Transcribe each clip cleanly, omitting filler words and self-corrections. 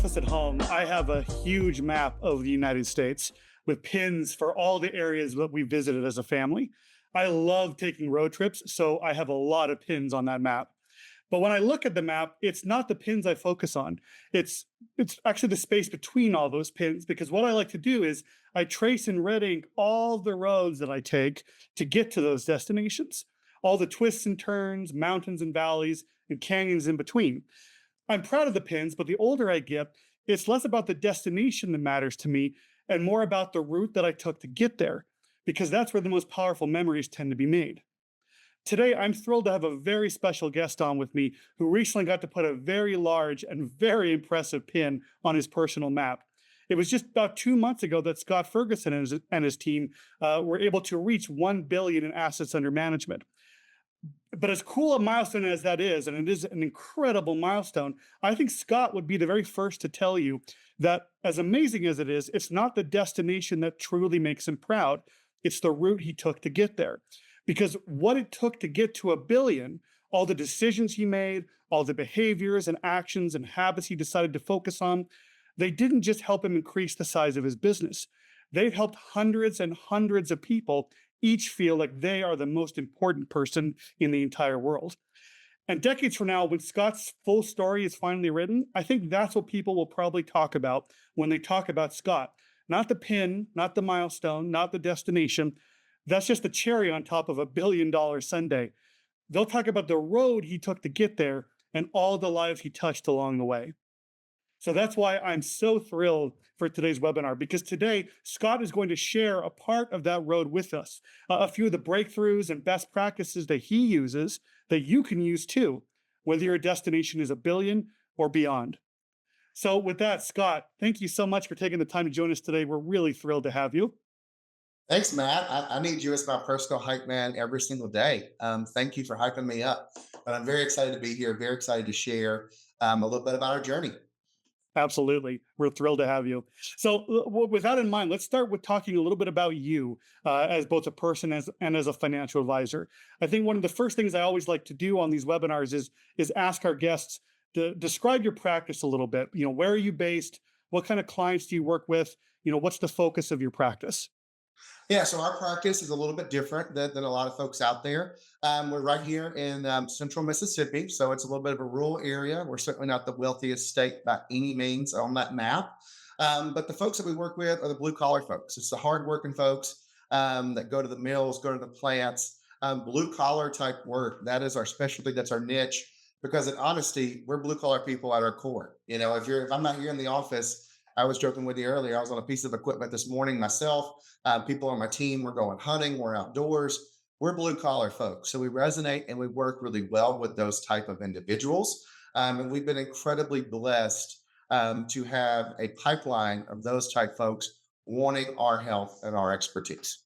office at home, I have a huge map of the United States with pins for all the areas that we visited as a family. I love taking road trips, so I have a lot of pins on that map. But when I look at the map, it's not the pins I focus on. It's it's actually the space between all those pins because what I like to do is I trace in red ink all the roads that I take to get to those destinations, all the twists and turns, mountains and valleys, and canyons in between. I'm proud of the pins, but the older I get, it's less about the destination that matters to me and more about the route that I took to get there, because that's where the most powerful memories tend to be made. Today, I'm thrilled to have a very special guest on with me who recently got to put a very large and very impressive pin on his personal map. It was just about 2 months ago that Scott Ferguson and his team were able to reach 1 billion in assets under management. But as cool a milestone as that is, and it is an incredible milestone, I think Scott would be the very first to tell you that as amazing as it is, it's not the destination that truly makes him proud. It's the route he took to get there. Because what it took to get to a billion, all the decisions he made, all the behaviors and actions and habits he decided to focus on, they didn't just help him increase the size of his business. They've helped hundreds and hundreds of people each feel like they are the most important person in the entire world. And decades from now, when Scott's full story is finally written, I think that's what people will probably talk about when they talk about Scott. Not the pin, not the milestone, not the destination. That's just the cherry on top of $1 billion Sunday. They'll talk about the road he took to get there and all the lives he touched along the way. So that's why I'm so thrilled for today's webinar, because today Scott is going to share a part of that road with us, a few of the breakthroughs and best practices that he uses that you can use too, whether your destination is a billion or beyond. So with that, Scott, thank you so much for taking the time to join us today. We're really thrilled to have you. Thanks, Matt. I need you as my personal hype man every single day. Thank you for hyping me up. But I'm very excited to be here, very excited to share a little bit about our journey. Absolutely. We're thrilled to have you. So, with that in mind, let's start with talking a little bit about you as both a person and as a financial advisor. I think one of the first things I always like to do on these webinars is ask our guests to describe your practice a little bit. Where are you based? What kind of clients do you work with? What's the focus of your practice? Yeah, so our practice is a little bit different than a lot of folks out there. We're right here in central Mississippi, so it's a little bit of a rural area. We're certainly not the wealthiest state by any means on that map. But the folks that we work with are the blue collar folks. It's the hardworking folks that go to the mills, go to the plants, blue collar type work. That is our specialty. That's our niche. Because in honesty, we're blue collar people at our core. If I'm not here in the office, I was joking with you earlier. I was on a piece of equipment this morning myself. People on my team, we're going hunting, we're outdoors. We're blue collar folks. So we resonate and we work really well with those type of individuals. And we've been incredibly blessed to have a pipeline of those type folks wanting our help and our expertise.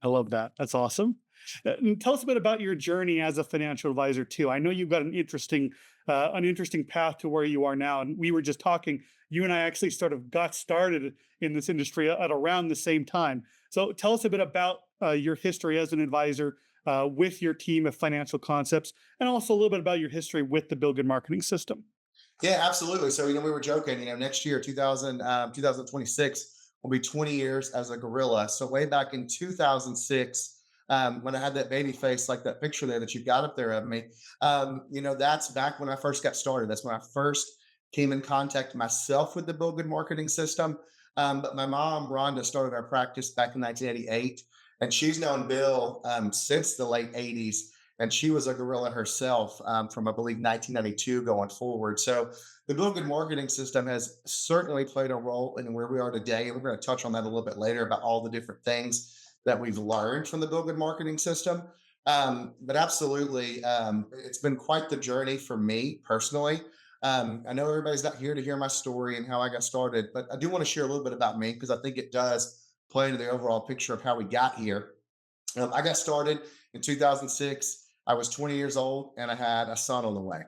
I love that. That's awesome. And tell us a bit about your journey as a financial advisor too. I know you've got an interesting path to where you are now. And we were just talking. You and I actually sort of got started in this industry at around the same time. So tell us a bit about your history as an advisor with your team of financial concepts, and also a little bit about your history with the Bill Good Marketing System. Yeah, absolutely. So, we were joking, next year, 2026 will be 20 years as a gorilla. So way back in 2006, when I had that baby face, like that picture there that you've got up there of me, that's back when I first got started. That's when I first came in contact myself with the Bill Good Marketing System. But my mom, Rhonda, started our practice back in 1988, and she's known Bill since the late 80s. And she was a gorilla herself from, I believe, 1992 going forward. So the Bill Good Marketing System has certainly played a role in where we are today. And we're going to touch on that a little bit later about all the different things that we've learned from the Bill Good Marketing System. But absolutely, it's been quite the journey for me personally. I know everybody's not here to hear my story and how I got started, but I do want to share a little bit about me because I think it does play into the overall picture of how we got here. I got started in 2006. I was 20 years old and I had a son on the way.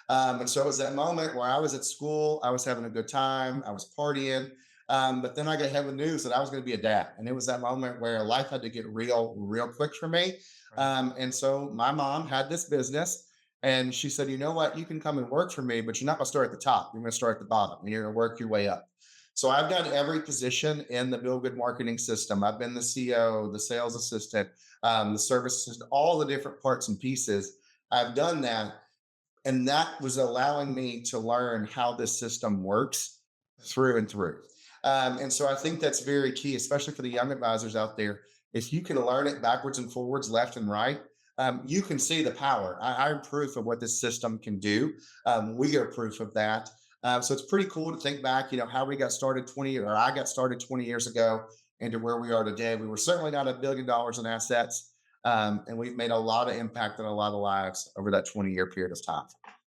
And so it was that moment where I was at school, I was having a good time, I was partying. But then I got heavy news that I was going to be a dad. And it was that moment where life had to get real, real quick for me. Right. And so my mom had this business. And she said, you know what? You can come and work for me, but you're not going to start at the top. You're going to start at the bottom and you're going to work your way up. So I've done every position in the Bill Good marketing system. I've been the CEO, the sales assistant, the service assistant, all the different parts and pieces. I've done that. And that was allowing me to learn how this system works through and through. And so I think that's very key, especially for the young advisors out there. If you can learn it backwards and forwards, left and right, you can see the power. I'm proof of what this system can do. We are proof of that. So it's pretty cool to think back, how we got started 20, or I got started 20 years ago into where we are today. We were certainly not $1 billion in assets. And we've made a lot of impact on a lot of lives over that 20-year period of time.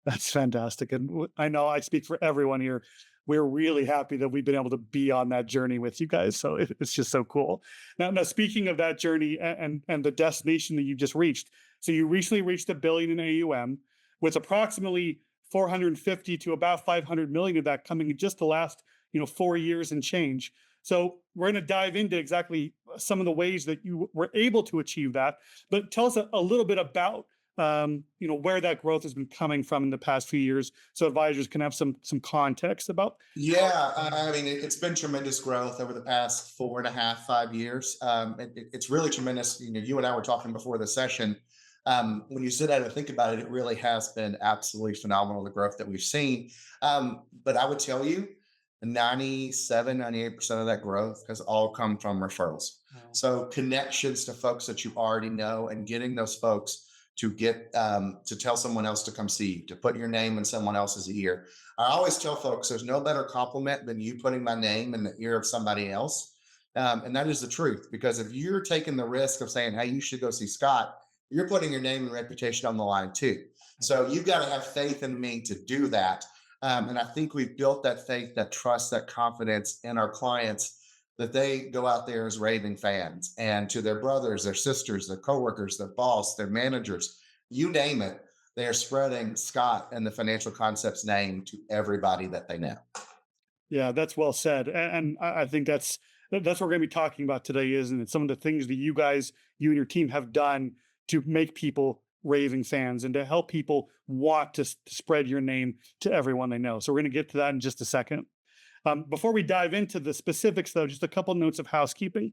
That's fantastic. And I know I speak for everyone here. We're really happy that we've been able to be on that journey with you guys. So it's just so cool. Now, speaking of that journey and the destination that you just reached, so you recently reached 1 billion in AUM, with approximately 450 to about 500 million of that coming in just the last 4 years and change. So we're going to dive into exactly some of the ways that you were able to achieve that. But tell us a little bit about where that growth has been coming from in the past few years, so advisors can have some context about. Yeah, I mean, it's been tremendous growth over the past 4.5, 5 years. It's really tremendous. You and I were talking before the session. When you sit down and think about it, it really has been absolutely phenomenal, the growth that we've seen. But I would tell you, 97, 98% of that growth has all come from referrals. Wow. So connections to folks that you already know and getting those folks to get to tell someone else to come see you, to put your name in someone else's ear. I always tell folks there's no better compliment than you putting my name in the ear of somebody else. And that is the truth, because if you're taking the risk of saying, hey, you should go see Scott, you're putting your name and reputation on the line too. So you've got to have faith in me to do that. And I think we've built that faith, that trust, that confidence in our clients, that they go out there as raving fans, and to their brothers, their sisters, their coworkers, their boss, their managers, you name it, they are spreading Scott and the financial concepts name to everybody that they know. Yeah, that's well said. And I think that's what we're going to be talking about today, isn't it? Some of the things that you and your team have done to make people raving fans and to help people want to spread your name to everyone they know. So we're going to get to that in just a second. Before we dive into the specifics, though, just a couple notes of housekeeping.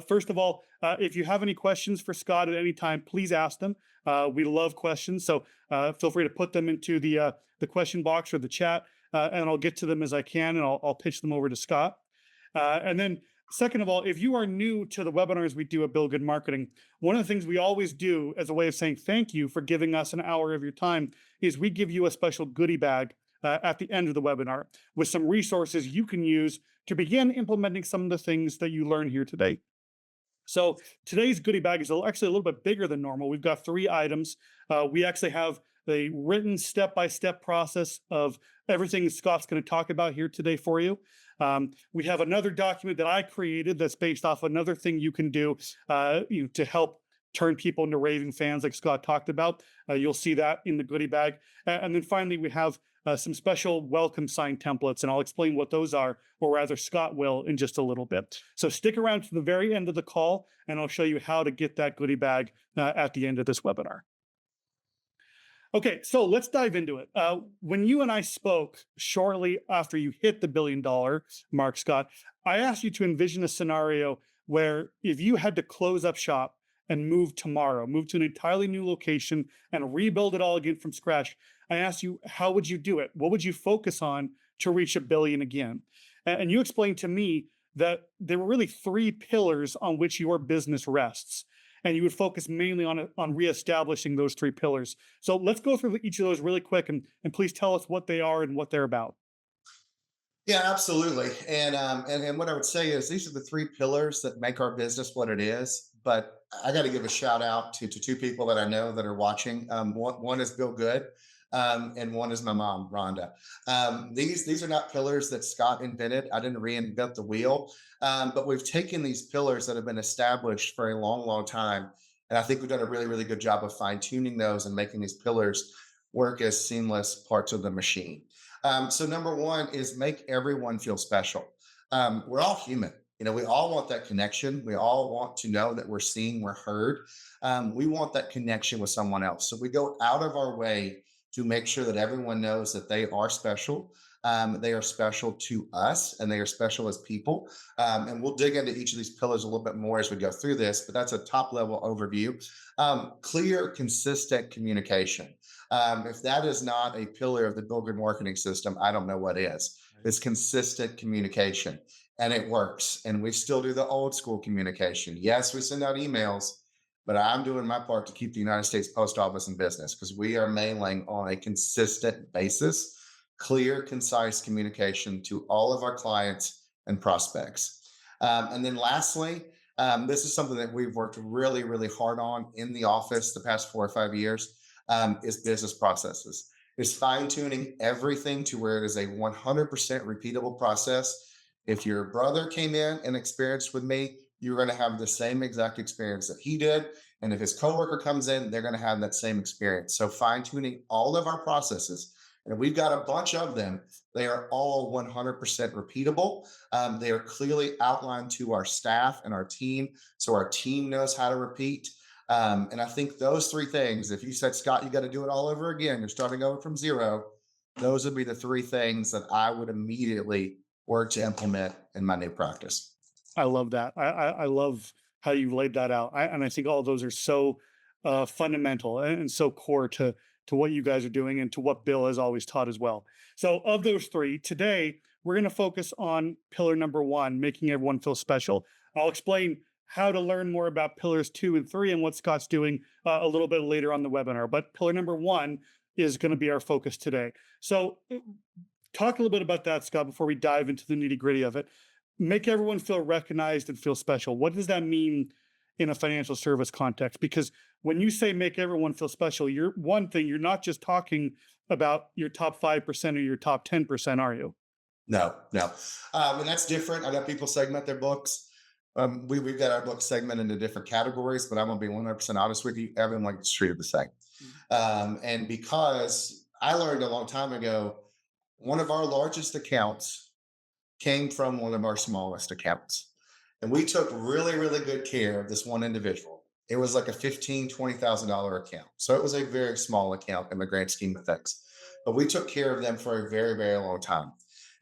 First of all, if you have any questions for Scott at any time, please ask them. We love questions, so feel free to put them into the question box or the chat, and I'll get to them as I can, and I'll pitch them over to Scott. And then, second of all, if you are new to the webinars we do at Bill Good Marketing, one of the things we always do as a way of saying thank you for giving us an hour of your time is we give you a special goodie bag at the end of the webinar with some resources you can use to begin implementing some of the things that you learn here today. So today's goodie bag is actually a little bit bigger than normal. We've got 3 items. We actually have the written step-by-step process of everything Scott's going to talk about here today for you. We have another document that I created that's based off another thing you can do to help turn people into raving fans like Scott talked about. You'll see that in the goodie bag. And then finally, we have some special welcome sign templates, and I'll explain what those are, or rather Scott will, in just a little bit. So stick around to the very end of the call, and I'll show you how to get that goodie bag at the end of this webinar. Okay, so let's dive into it. When you and I spoke shortly after you hit the $1 billion mark, Scott, I asked you to envision a scenario where if you had to close up shop and move tomorrow, move to an entirely new location and rebuild it all again from scratch, I asked you, how would you do it? What would you focus on to reach 1 billion again? And you explained to me that there were really 3 pillars on which your business rests. And you would focus mainly on reestablishing those 3 pillars. So let's go through each of those really quick, and please tell us what they are and what they're about. Yeah, absolutely. And what I would say is these are the 3 pillars that make our business what it is. But I got to give a shout out to 2 people that I know that are watching. One is Bill Good, and one is my mom, Rhonda. These are not pillars that Scott invented. I didn't reinvent the wheel, but we've taken these pillars that have been established for a long, long time, and I think we've done a really, really good job of fine tuning those and making these pillars work as seamless parts of the machine. So number 1 is make everyone feel special. We're all human. We all want that connection. We all want to know that we're seen, we're heard. We want that connection with someone else. So we go out of our way to make sure that everyone knows that they are special. They are special to us and they are special as people. And we'll dig into each of these pillars a little bit more as we go through this, but that's a top level overview. Clear, consistent communication. If that is not a pillar of the Bill Good marketing system, I don't know what is. It's consistent communication and it works. And we still do the old school communication. Yes, we send out emails, but I'm doing my part to keep the United States Post Office in business because we are mailing on a consistent basis, clear, concise communication to all of our clients and prospects. And then lastly, this is something that we've worked really, really hard on in the office the past 4 or 5 years, is business processes. Is fine tuning everything to where it is a 100% repeatable process. If your brother came in and experienced with me, you're going to have the same exact experience that he did. And if his coworker comes in, they're going to have that same experience. So fine tuning all of our processes, and we've got a bunch of them. They are all 100% repeatable. They are clearly outlined to our staff and our team, so our team knows how to repeat. And I think those three things, if you said, Scott, you got to do it all over again, you're starting over from zero, those would be the three things that I would immediately work to implement in my new practice. I love that. I love how you laid that out. And I think all of those are so fundamental and so core to what you guys are doing and to what Bill has always taught as well. So, of those three, today we're going to focus on pillar number one, making everyone feel special. I'll explain how to learn more about pillars two and three and what Scott's doing a little bit later on the webinar. But pillar number one is going to be our focus today. So, talk a little bit about that, Scott, before we dive into the nitty gritty of it. Make everyone feel recognized and feel special. What does that mean in a financial service context? Because when you say make everyone feel special, you're one thing, you're not just talking about your top 5% or your top 10%, are you? No, no. And that's different. I know people segment their books. We've got our book segment into different categories, but I'm going to be 100% honest with you. Everyone gets treated the same. And because I learned a long time ago, one of our largest accounts came from one of our smallest accounts. And we took really, really good care of this one individual. It was like a $15,000, $20,000 account. So it was a very small account in the grand scheme of things. But we took care of them for a very, very long time.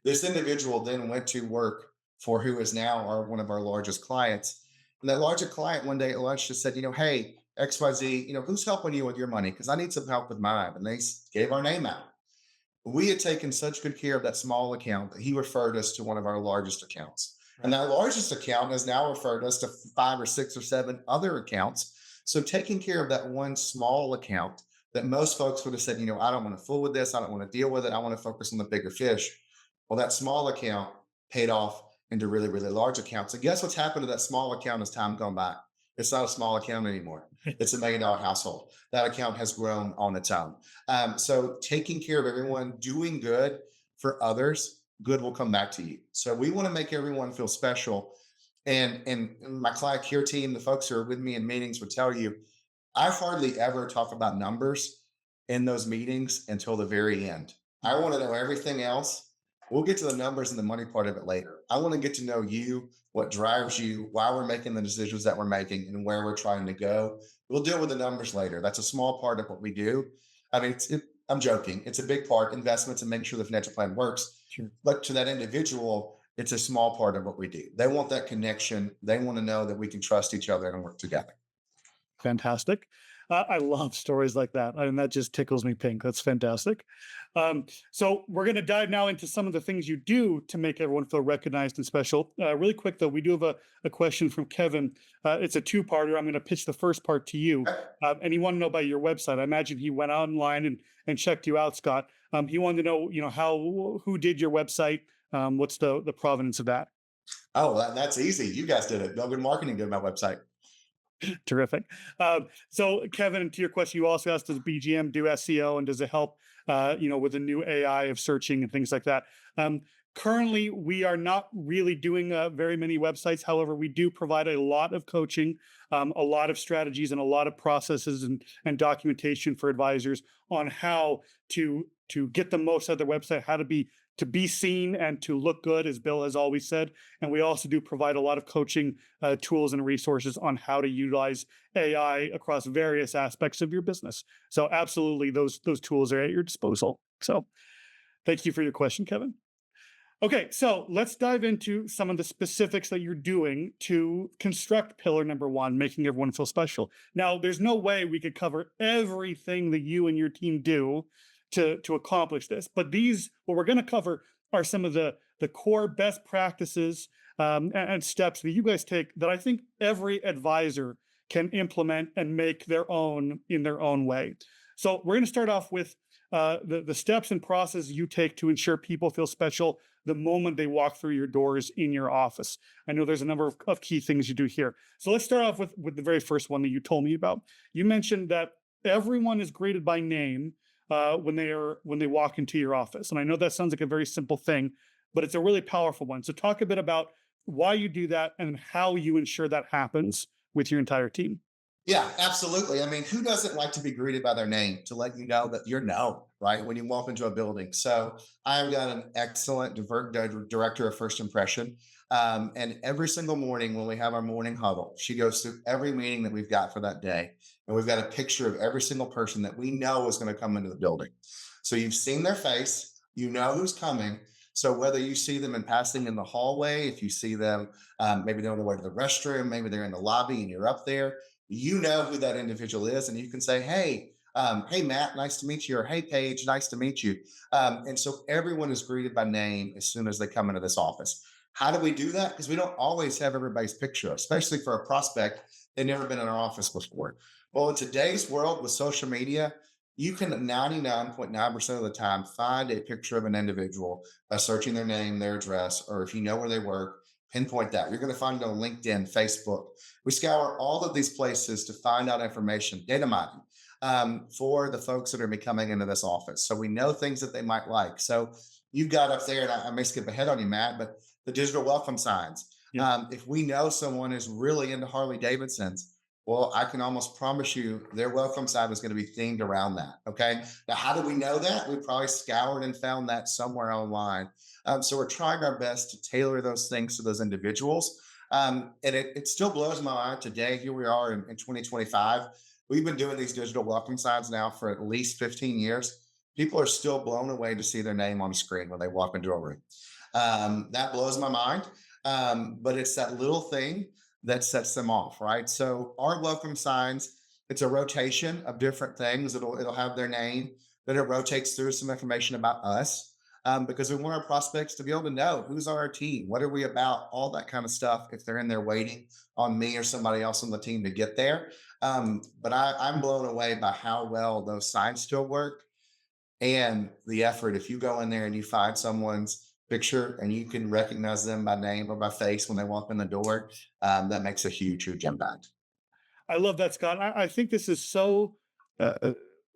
This individual then went to work for who is now one of our largest clients. And that larger client one day at lunch just said, hey, XYZ, who's helping you with your money? Because I need some help with mine. And they gave our name out. We had taken such good care of that small account that he referred us to one of our largest accounts. And that largest account has now referred us to 5 or 6 or 7 other accounts. So taking care of that one small account that most folks would have said, I don't want to fool with this. I don't want to deal with it. I want to focus on the bigger fish. Well, that small account paid off into really, really large accounts. And guess what's happened to that small account as time gone by? It's not a small account anymore. It's $1 million household. That account has grown on its own. So taking care of everyone, doing good for others, good will come back to you. So we want to make everyone feel special. And my client care team, the folks who are with me in meetings would tell you, I hardly ever talk about numbers in those meetings until the very end. I want to know everything else. We'll get to the numbers and the money part of it later. I want to get to know you, what drives you, why we're making the decisions that we're making, and where we're trying to go. We'll deal with the numbers later. That's a small part of what we do. I mean, I'm joking. It's a big part, investments and making sure the financial plan works. Sure. But to that individual, it's a small part of what we do. They want that connection. They want to know that we can trust each other and work together. Fantastic. I love stories like that. And that just tickles me pink. That's fantastic. So we're going to dive now into some of the things you do to make everyone feel recognized and special. Really quick, though, we do have a question from Kevin. It's a two-parter. I'm going to pitch the first part to you. And he wanted to know about your website. I imagine he went online and checked you out, Scott. He wanted to know, who did your website? What's the provenance of that? Oh, that's easy. You guys did it. Bill Good Marketing did my website. Terrific. So Kevin, to your question, you also asked, does BGM do SEO and does it help, with the new AI of searching and things like that? Currently, we are not really doing very many websites. However, we do provide a lot of coaching, a lot of strategies, and a lot of processes and documentation for advisors on how to get the most out of their website, how to be seen and to look good, as Bill has always said. And we also do provide a lot of coaching tools and resources on how to utilize AI across various aspects of your business. So, absolutely, those tools are at your disposal. So, thank you for your question, Kevin. Okay, so let's dive into some of the specifics that you're doing to construct pillar number one, making everyone feel special. Now, there's no way we could cover everything that you and your team do to accomplish this, but what we're going to cover are some of the core best practices and steps that you guys take that I think every advisor can implement and make their own in their own way. So we're going to start off with the steps and process you take to ensure people feel special the moment they walk through your doors in your office. I know there's a number of key things you do here. So let's start off with the very first one that you told me about. You mentioned that everyone is greeted by name when they walk into your office. And I know that sounds like a very simple thing, but it's a really powerful one. So talk a bit about why you do that and how you ensure that happens with your entire team. Yeah, absolutely. I mean, who doesn't like to be greeted by their name to let you know that you're known, right? When you walk into a building. So I've got an excellent director of first impression. And every single morning when we have our morning huddle, she goes through every meeting that we've got for that day. And we've got a picture of every single person that we know is going to come into the building. So you've seen their face, you know who's coming. So whether you see them in passing in the hallway, if you see them, maybe they're on the way to the restroom, maybe they're in the lobby and you're up there, you know who that individual is, and you can say, "Hey, hey Matt, nice to meet you," or "Hey Paige, nice to meet you." And so everyone is greeted by name as soon as they come into this office. How do we do that? Because we don't always have everybody's picture, especially for a prospect they've never been in our office before. Well, in today's world with social media, you can 99.9% of the time find a picture of an individual by searching their name, their address, or if you know where they work, pinpoint that. You're going to find it on LinkedIn, Facebook. We scour all of these places to find out information, data mining, for the folks that are be coming into this office. So we know things that they might like. So you've got up there, and I may skip ahead on you, Matt, but the digital welcome signs. Yep. If we know someone is really into Harley Davidsons, well, I can almost promise you their welcome sign is going to be themed around that. Okay. Now, how do we know that? We probably scoured and found that somewhere online. So we're trying our best to tailor those things to those individuals. And it still blows my mind today. Here we are in 2025. We've been doing these digital welcome signs now for at least 15 years. People are still blown away to see their name on a screen when they walk into a room. That blows my mind. But it's that little thing that sets them off, right? So our welcome signs, it's a rotation of different things. It'll have their name, then it rotates through some information about us, because we want our prospects to be able to know who's on our team, what are we about, all that kind of stuff. If they're in there waiting on me or somebody else on the team to get there, but I'm blown away by how well those signs still work and the effort. If you go in there and you find someone's picture and you can recognize them by name or by face when they walk in the door, that makes a huge, huge impact. I love that, Scott. I think this is so. Uh, uh,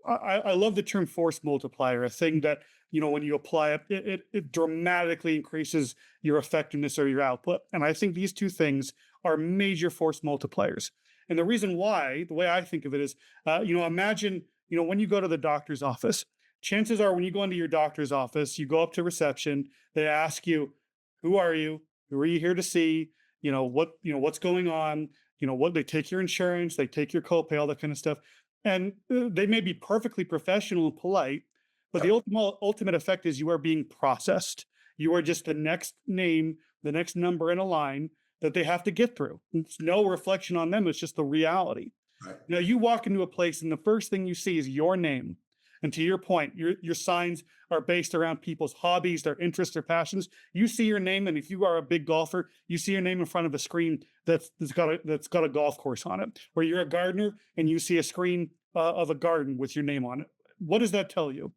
I love the term force multiplier, a thing that, when you apply it, it dramatically increases your effectiveness or your output. And I think these two things are major force multipliers. And the reason why, the way I think of it is, imagine, when you go to the doctor's office, chances are when you go into your doctor's office, you go up to reception, they ask you, who are you? Who are you here to see? What's going on? What they take your insurance, they take your copay, all that kind of stuff. And they may be perfectly professional and polite, but the Yep. ultimate effect is you are being processed. You are just the next name, the next number in a line that they have to get through. It's no reflection on them, it's just the reality. Right. Now you walk into a place and the first thing you see is your name. And to your point, your signs are based around people's hobbies, their interests, their passions. You see your name, and if you are a big golfer, you see your name in front of a screen that's got a golf course on it. Or you're a gardener and you see a screen of a garden with your name on it. What does that tell you?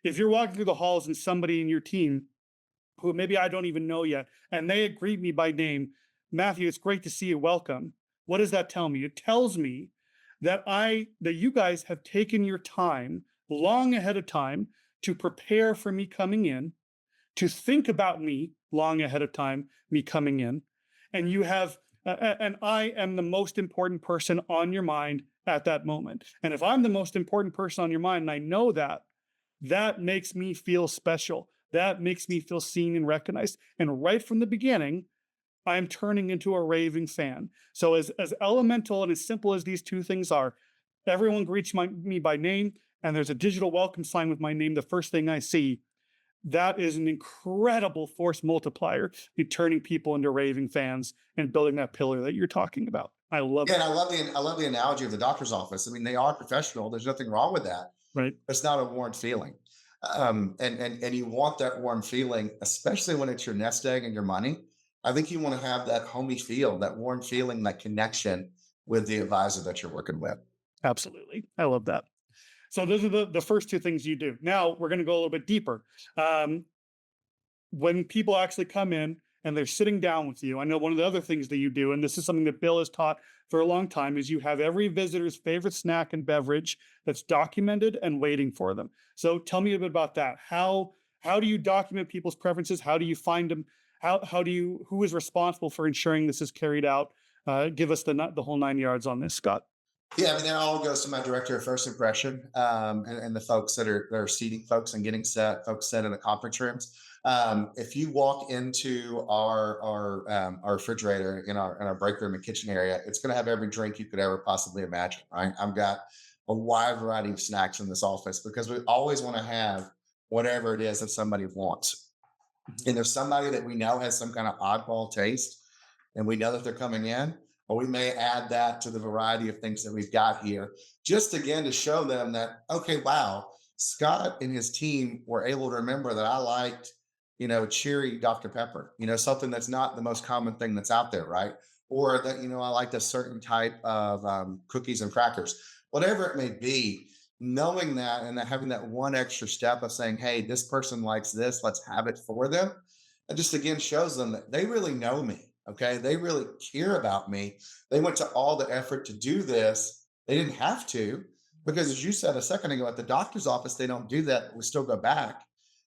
If you're walking through the halls and somebody in your team who maybe I don't even know yet, and they greet me by name, Matthew, it's great to see you. Welcome. What does that tell me? It tells me that you guys have taken your time long ahead of time to prepare for me coming in, to think about me long ahead of time, me coming in, and you have, and I am the most important person on your mind at that moment. And if I'm the most important person on your mind, and I know that, that makes me feel special. That makes me feel seen and recognized. And right from the beginning, I'm turning into a raving fan. So as elemental and as simple as these two things are, everyone greets me by name, and there's a digital welcome sign with my name. The first thing I see, that is an incredible force multiplier in turning people into raving fans and building that pillar that you're talking about. I love Yeah, and that. I love the analogy of the doctor's office. I mean, they are professional. There's nothing wrong with that. Right. It's not a warm feeling. And you want that warm feeling, especially when it's your nest egg and your money. I think you want to have that homey feel, that warm feeling, that connection with the advisor that you're working with. Absolutely. I love that. So those are the first two things you do. Now we're going to go a little bit deeper. Um, when people actually come in and they're sitting down with you, I know one of the other things that you do, and this is something that Bill has taught for a long time, is you have every visitor's favorite snack and beverage that's documented and waiting for them. So tell me a bit about that. How do you document people's preferences? How do you find them? How do you, who is responsible for ensuring this is carried out? Give us the whole 9 yards on this, Scott. Yeah, I mean, that all goes to my director of first impression, and the folks that are seating folks and getting folks set in the conference rooms. If you walk into our refrigerator in our break room and kitchen area, it's going to have every drink you could ever possibly imagine. Right? I've got a wide variety of snacks in this office because we always want to have whatever it is that somebody wants. Mhm. And there's somebody that we know has some kind of oddball taste, and we know that they're coming in, or we may add that to the variety of things that we've got here, just again to show them that, okay, wow, Scott and his team were able to remember that I liked, cheery Dr. Pepper, something that's not the most common thing that's out there, right? Or that, I liked a certain type of cookies and crackers, whatever it may be. Knowing that and having that one extra step of saying, hey, this person likes this, let's have it for them. It just again shows them that they really know me. Okay. They really care about me. They went to all the effort to do this. They didn't have to, because as you said a second ago, at the doctor's office, they don't do that. We still go back,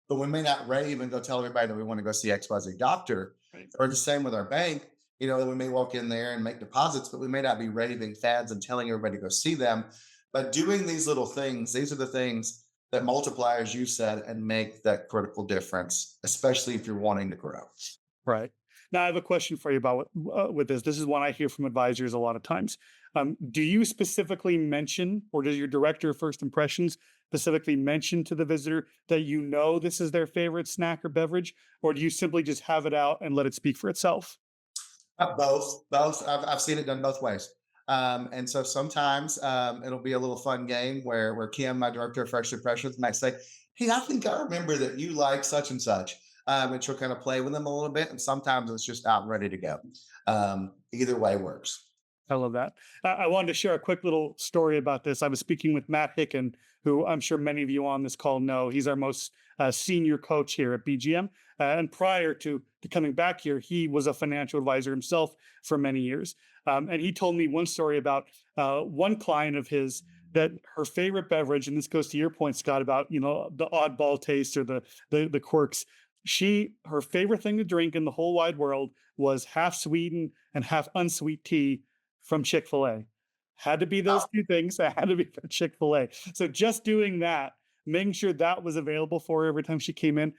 but we may not rave and go tell everybody that we want to go see XYZ doctor. Right. Or the same with our bank. We may walk in there and make deposits, but we may not be raving fads and telling everybody to go see them. But doing these little things, these are the things that multiply, as you said, and make that critical difference, especially if you're wanting to grow. Right. Now, I have a question for you about with this. This is one I hear from advisors a lot of times. Do you specifically mention, or does your director of first impressions specifically mention to the visitor that you know this is their favorite snack or beverage, or do you simply just have it out and let it speak for itself? Both. I've seen it done both ways. And so sometimes it'll be a little fun game where Kim, my director of first impressions, might say, "Hey, I think I remember that you like such and such," and she'll kind of play with them a little bit. And sometimes it's just out and ready to go. Either way works. I love that. I wanted to share a quick little story about this. I was speaking with Matt Hicken, who I'm sure many of you on this call know. He's our most senior coach here at BGM. And prior to coming back here, he was a financial advisor himself for many years. And he told me one story about one client of his that her favorite beverage, and this goes to your point, Scott, about the oddball taste or the quirks. Her favorite thing to drink in the whole wide world was half sweetened and half unsweet tea from Chick-fil-A. Had to be those Wow. two things. It had to be from Chick-fil-A. So just doing that, making sure that was available for her every time she came in,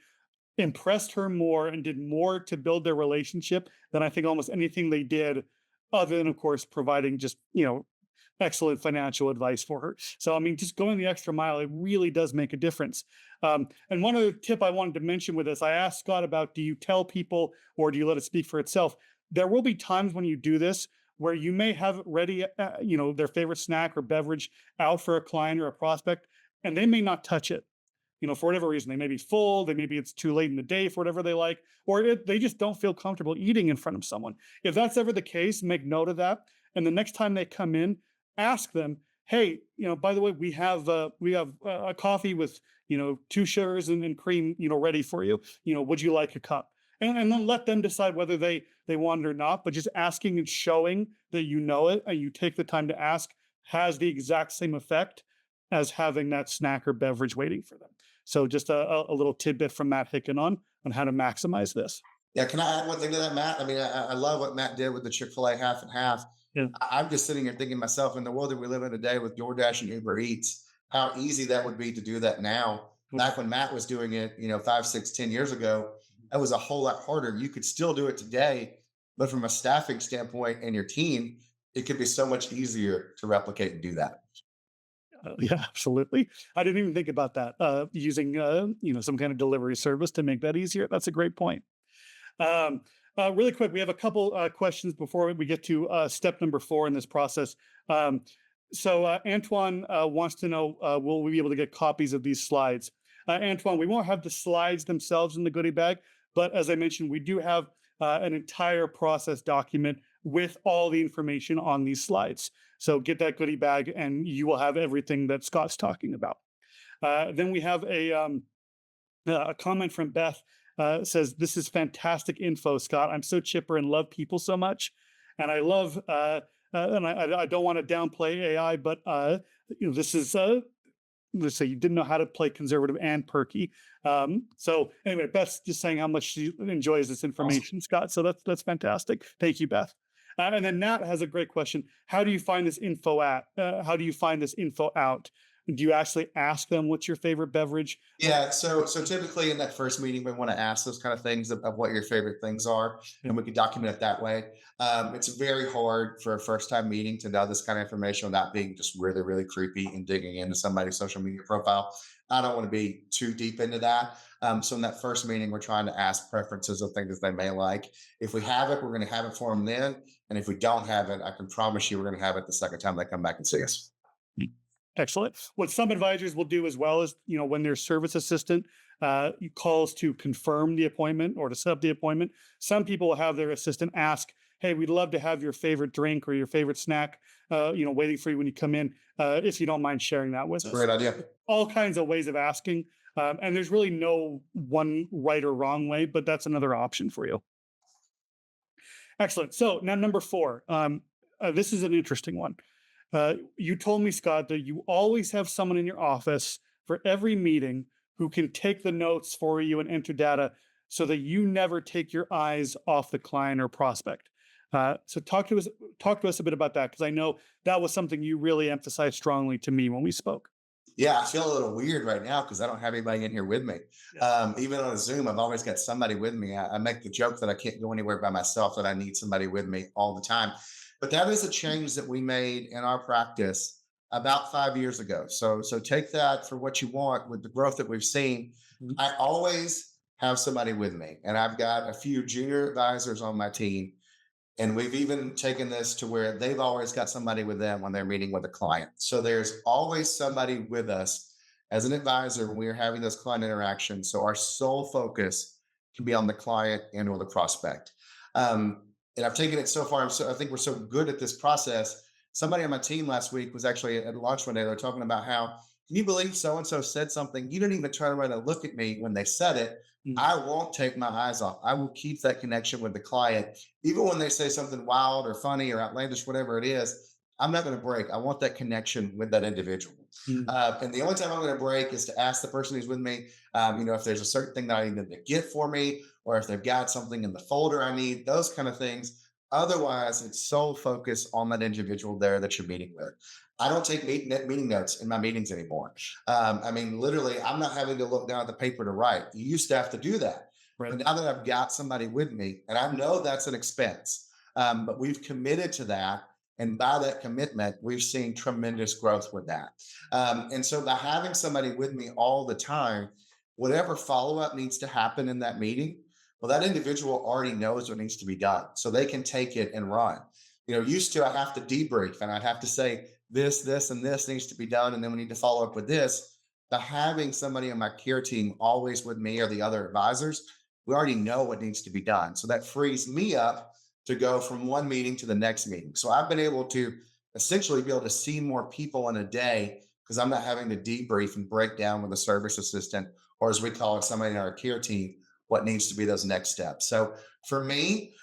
impressed her more and did more to build their relationship than I think almost anything they did, other than, of course, providing just, excellent financial advice for her. So, I mean, just going the extra mile, it really does make a difference. And one other tip I wanted to mention with this, I asked Scott about, do you tell people or do you let it speak for itself? There will be times when you do this where you may have ready, their favorite snack or beverage out for a client or a prospect, and they may not touch it. For whatever reason, they may be full, maybe it's too late in the day for whatever they like, or they just don't feel comfortable eating in front of someone. If that's ever the case, make note of that. And the next time they come in, ask them, hey, by the way, we have a coffee with, two sugars and cream, ready for you. Would you like a cup? And then let them decide whether they want it or not. But just asking and showing that you know it and you take the time to ask has the exact same effect as having that snack or beverage waiting for them. So just a little tidbit from Matt Hicken on how to maximize this. Yeah, can I add one thing to that, Matt? I mean, I love what Matt did with the Chick-fil-A half and half. Yeah. I'm just sitting here thinking to myself, in the world that we live in today with DoorDash and Uber Eats, how easy that would be to do that now. Back when Matt was doing it, 5, 6, 10 years ago, that was a whole lot harder. You could still do it today, but from a staffing standpoint and your team, it could be so much easier to replicate and do that. Yeah, absolutely. I didn't even think about that. Using some kind of delivery service to make that easier. That's a great point. Really quick, we have a couple questions before we get to step number 4 in this process. So Antoine wants to know, will we be able to get copies of these slides? Antoine, we won't have the slides themselves in the goodie bag, but as I mentioned, we do have an entire process document with all the information on these slides. So get that goodie bag and you will have everything that Scott's talking about. Then we have a comment from Beth. Says, this is fantastic info, Scott. I'm so chipper and love people so much. And I love, and I don't want to downplay AI, but this is, let's say you didn't know how to play conservative and perky. So anyway, Beth's just saying how much she enjoys this Awesome. information, Scott. So that's fantastic. Thank you, Beth. And then Nat has a great question. How do you find this info how do you find this info out? Do you actually ask them what's your favorite beverage? Yeah, so typically in that first meeting, we want to ask those kind of things of what your favorite things are, and we can document it that way. It's very hard for a first time meeting to know this kind of information without being just really, really creepy and digging into somebody's social media profile. I don't want to be too deep into that. So in that first meeting, we're trying to ask preferences of things that they may like. If we have it, we're going to have it for them then. And if we don't have it, I can promise you we're going to have it the second time they come back and see us. Excellent. What some advisors will do as well is, when their service assistant calls to confirm the appointment or to set up the appointment, some people will have their assistant ask, "Hey, we'd love to have your favorite drink or your favorite snack, waiting for you when you come in. If you don't mind sharing that with It's a us." great idea. All kinds of ways of asking, and there's really no one right or wrong way, but that's another option for you. Excellent. So now number 4. This is an interesting one. You told me, Scott, that you always have someone in your office for every meeting who can take the notes for you and enter data so that you never take your eyes off the client or prospect. So talk to us a bit about that, because I know that was something you really emphasized strongly to me when we spoke. Yeah, I feel a little weird right now because I don't have anybody in here with me. Even on a Zoom, I've always got somebody with me. I make the joke that I can't go anywhere by myself, that I need somebody with me all the time. But that is a change that we made in our practice about 5 years ago. So take that for what you want with the growth that we've seen. Mhm. I always have somebody with me, and I've got a few junior advisors on my team. And we've even taken this to where they've always got somebody with them when they're meeting with a client. So there's always somebody with us as an advisor when we're having those client interactions. So our sole focus can be on the client and or the prospect. And I've taken it so far. I think we're so good at this process. Somebody on my team last week was actually at lunch one day. They're talking about how, can you believe so and so said something? You didn't even turn around and look at me when they said it. Mm. I won't take my eyes off. I will keep that connection with the client. Even when they say something wild or funny or outlandish, whatever it is, I'm not going to break. I want that connection with that individual. Mm. And the only time I'm going to break is to ask the person who's with me, if there's a certain thing that I need them to get for me, or if they've got something in the folder I need, those kind of things. Otherwise, it's sole focus on that individual there that you're meeting with. I don't take meeting notes in my meetings anymore. Literally, I'm not having to look down at the paper to write. You used to have to do that. Right. But now that I've got somebody with me, and I know that's an expense, but we've committed to that. And by that commitment, we've seen tremendous growth with that. And so by having somebody with me all the time, whatever follow up needs to happen in that meeting, well, that individual already knows what needs to be done. So they can take it and run. Used to, I have to debrief and I'd have to say, this, and this needs to be done. And then we need to follow up with this. By having somebody on my care team always with me or the other advisors, we already know what needs to be done. So that frees me up to go from one meeting to the next meeting. So I've been able to essentially be able to see more people in a day because I'm not having to debrief and break down with a service assistant, or as we call it, somebody in our care team, what needs to be those next steps. So for me,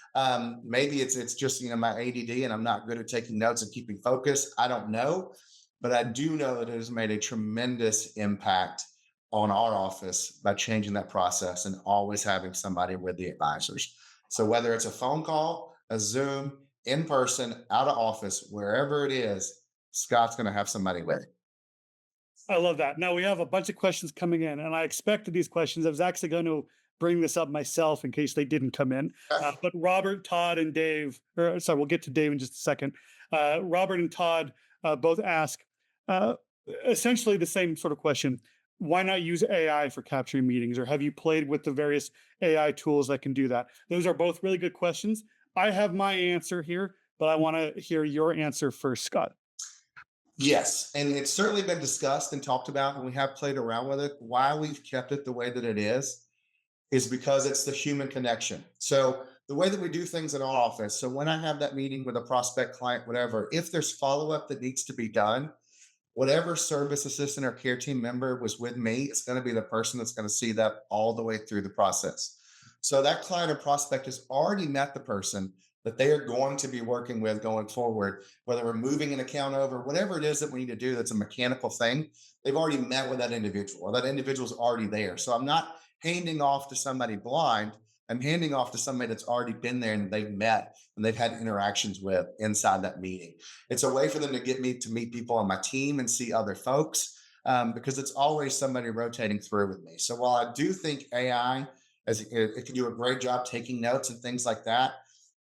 maybe it's just my ADD and I'm not good at taking notes and keeping focus. I don't know, but I do know that it has made a tremendous impact on our office by changing that process and always having somebody with the advisors. So whether it's a phone call, a Zoom, in person, out of office, wherever it is, Scott's going to have somebody with it. I love that. Now we have a bunch of questions coming in, and I expected these questions. I was actually going to bring this up myself in case they didn't come in. But Robert, Todd, and Dave, or sorry, we'll get to Dave in just a second. Robert and Todd both ask uh, essentially the same sort of question. Why not use AI for capturing meetings? Or have you played with the various AI tools that can do that? Those are both really good questions. I have my answer here, but I want to hear your answer first, Scott. Yes, and it's certainly been discussed and talked about, and we have played around with it. Why we've kept it the way that it is because it's the human connection. So the way that we do things in our office. So when I have that meeting with a prospect, client, whatever, if there's follow up that needs to be done, whatever service assistant or care team member was with me is going to be the person that's going to see that all the way through the process. So that client or prospect has already met the person that they are going to be working with going forward, whether we're moving an account over, whatever it is that we need to do that's a mechanical thing, they've already met with that individual or that individual's already there. So I'm not handing off to somebody blind. I'm handing off to somebody that's already been there and they've met and they've had interactions with inside that meeting. It's a way for them to get me to meet people on my team and see other folks because it's always somebody rotating through with me. So while I do think AI, as it can do a great job taking notes and things like that,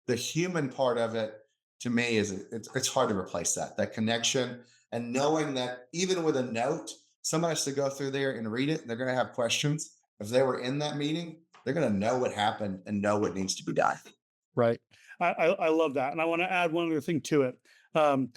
the human part of it to me is it's hard to replace that connection and knowing that even with a note, somebody has to go through there and read it. And they're going to have questions. If they were in that meeting, they're going to know what happened and know what needs to be done. Right. I love that. And I want to add one other thing to it. Um,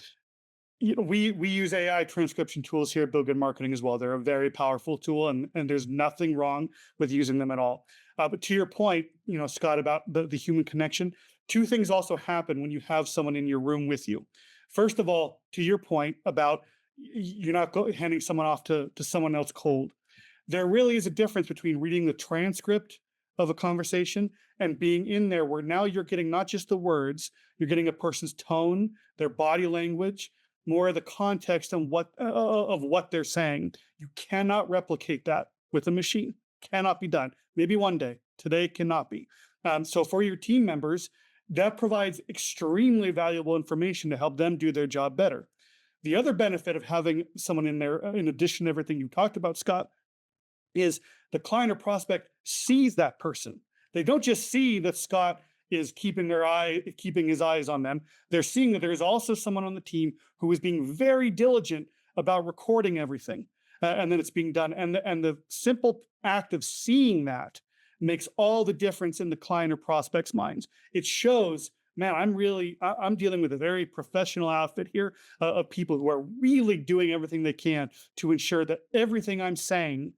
we use AI transcription tools here at Bill Good Marketing as well. They're a very powerful tool, and there's nothing wrong with using them at all. But to your point, Scott, about the human connection, two things also happen when you have someone in your room with you. First of all, to your point about you're not handing someone off to someone else cold. There really is a difference between reading the transcript of a conversation and being in there where now you're getting not just the words, you're getting a person's tone, their body language, more of the context and of what they're saying. You cannot replicate that with a machine. Cannot be done. Maybe one day. Today cannot be. So for your team members, that provides extremely valuable information to help them do their job better. The other benefit of having someone in there, in addition to everything you talked about, Scott, is the client or prospect sees that person. They don't just see that Scott is keeping his eyes on them. They're seeing that there is also someone on the team who is being very diligent about recording everything, and then it's being done. And the simple act of seeing that makes all the difference in the client or prospect's minds. It shows, man, I'm dealing with a very professional outfit here of people who are really doing everything they can to ensure that everything I'm saying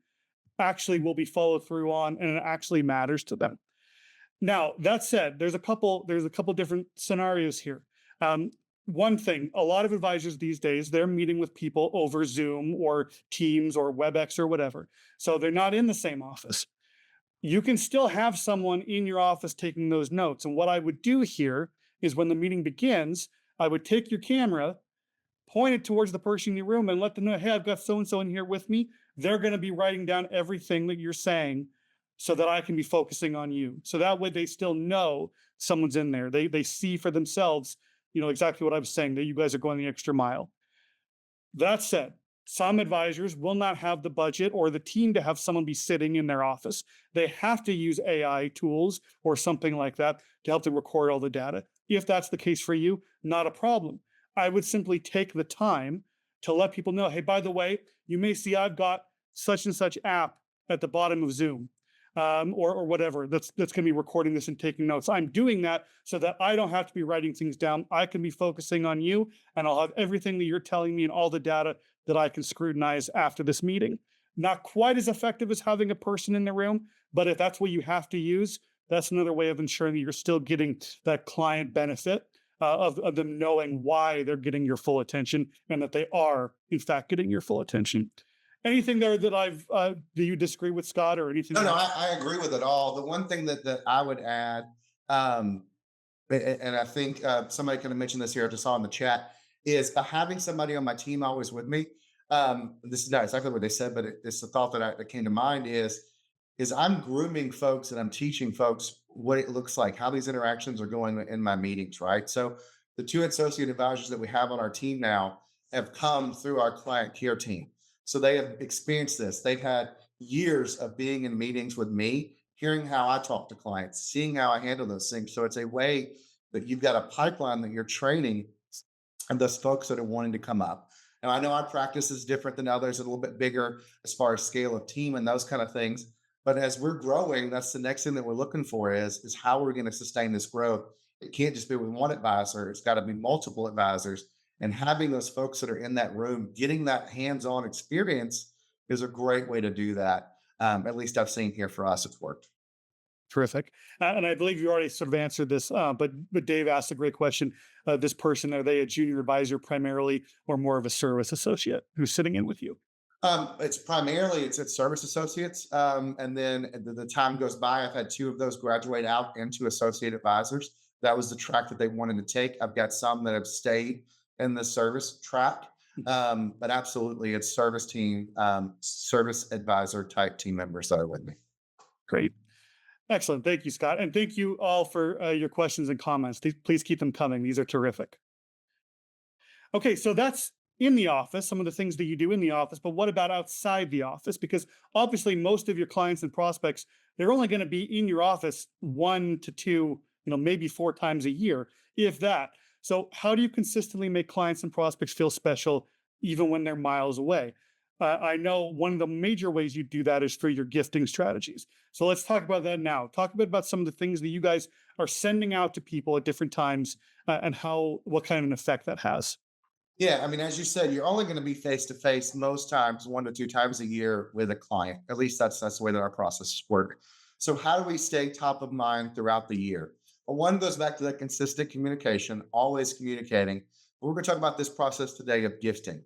actually will be followed through on and it actually matters to them. Now, that said, there's a couple different scenarios here. One thing, a lot of advisors these days, they're meeting with people over Zoom or Teams or WebEx or whatever. So they're not in the same office. You can still have someone in your office taking those notes. And what I would do here is when the meeting begins, I would take your camera, point it towards the person in your room and let them know, hey, I've got so-and-so in here with me. They're going to be writing down everything that you're saying so that I can be focusing on you. So that way they still know someone's in there. They see for themselves, exactly what I was saying, that you guys are going the extra mile. That said, some advisors will not have the budget or the team to have someone be sitting in their office. They have to use AI tools or something like that to help them record all the data. If that's the case for you, not a problem. I would simply take the time to let people know, hey, by the way, you may see I've got such and such app at the bottom of Zoom. Or whatever that's going to be recording this and taking notes. I'm doing that so that I don't have to be writing things down. I can be focusing on you, and I'll have everything that you're telling me and all the data that I can scrutinize after this meeting. Not quite as effective as having a person in the room, but if that's what you have to use, that's another way of ensuring that you're still getting that client benefit of them knowing why they're getting your full attention and that they are, in fact, getting your full attention. Anything there that do you disagree with, Scott, or anything? No, I agree with it all. The one thing that I would add, and I think somebody kind of mentioned this here, I just saw in the chat, is having somebody on my team always with me. This is not exactly what they said, but it's the thought that came to mind is I'm grooming folks and I'm teaching folks what it looks like, how these interactions are going in my meetings, right? So the two associate advisors that we have on our team now have come through our client care team. So they have experienced this. They've had years of being in meetings with me, hearing how I talk to clients, seeing how I handle those things. So it's a way that you've got a pipeline that you're training and those folks that are wanting to come up. Now, I know our practice is different than others, a little bit bigger as far as scale of team and those kind of things. But as we're growing, that's the next thing that we're looking for is how we're going to sustain this growth. It can't just be with one advisor. It's got to be multiple advisors. And having those folks that are in that room, getting that hands-on experience is a great way to do that. At least I've seen here for us, it's worked. Terrific. And I believe you already sort of answered this, but Dave asked a great question. This person, are they a junior advisor primarily, or more of a service associate who's sitting in with you? It's primarily it's service associates, and then the time goes by. I've had two of those graduate out into associate advisors. That was the track that they wanted to take. I've got some that have stayed in the service track, but absolutely, it's service team, service advisor type team members that are with me. Great. Excellent. Thank you, Scott. And thank you all for your questions and comments. Please keep them coming. These are terrific. Okay, so that's in the office, some of the things that you do in the office, but what about outside the office? Because obviously most of your clients and prospects, they're only going to be in your office 1 to 2, maybe 4 times a year, if that. So how do you consistently make clients and prospects feel special even when they're miles away? I know one of the major ways you do that is through your gifting strategies. So let's talk about that now. Talk a bit about some of the things that you guys are sending out to people at different times, and what kind of an effect that has. Yeah, I mean, as you said, you're only going to be face to face most times, 1 to 2 times a year with a client. At least that's the way that our processes work. So, how do we stay top of mind throughout the year? Well, one goes back to that consistent communication, always communicating. We're going to talk about this process today of gifting.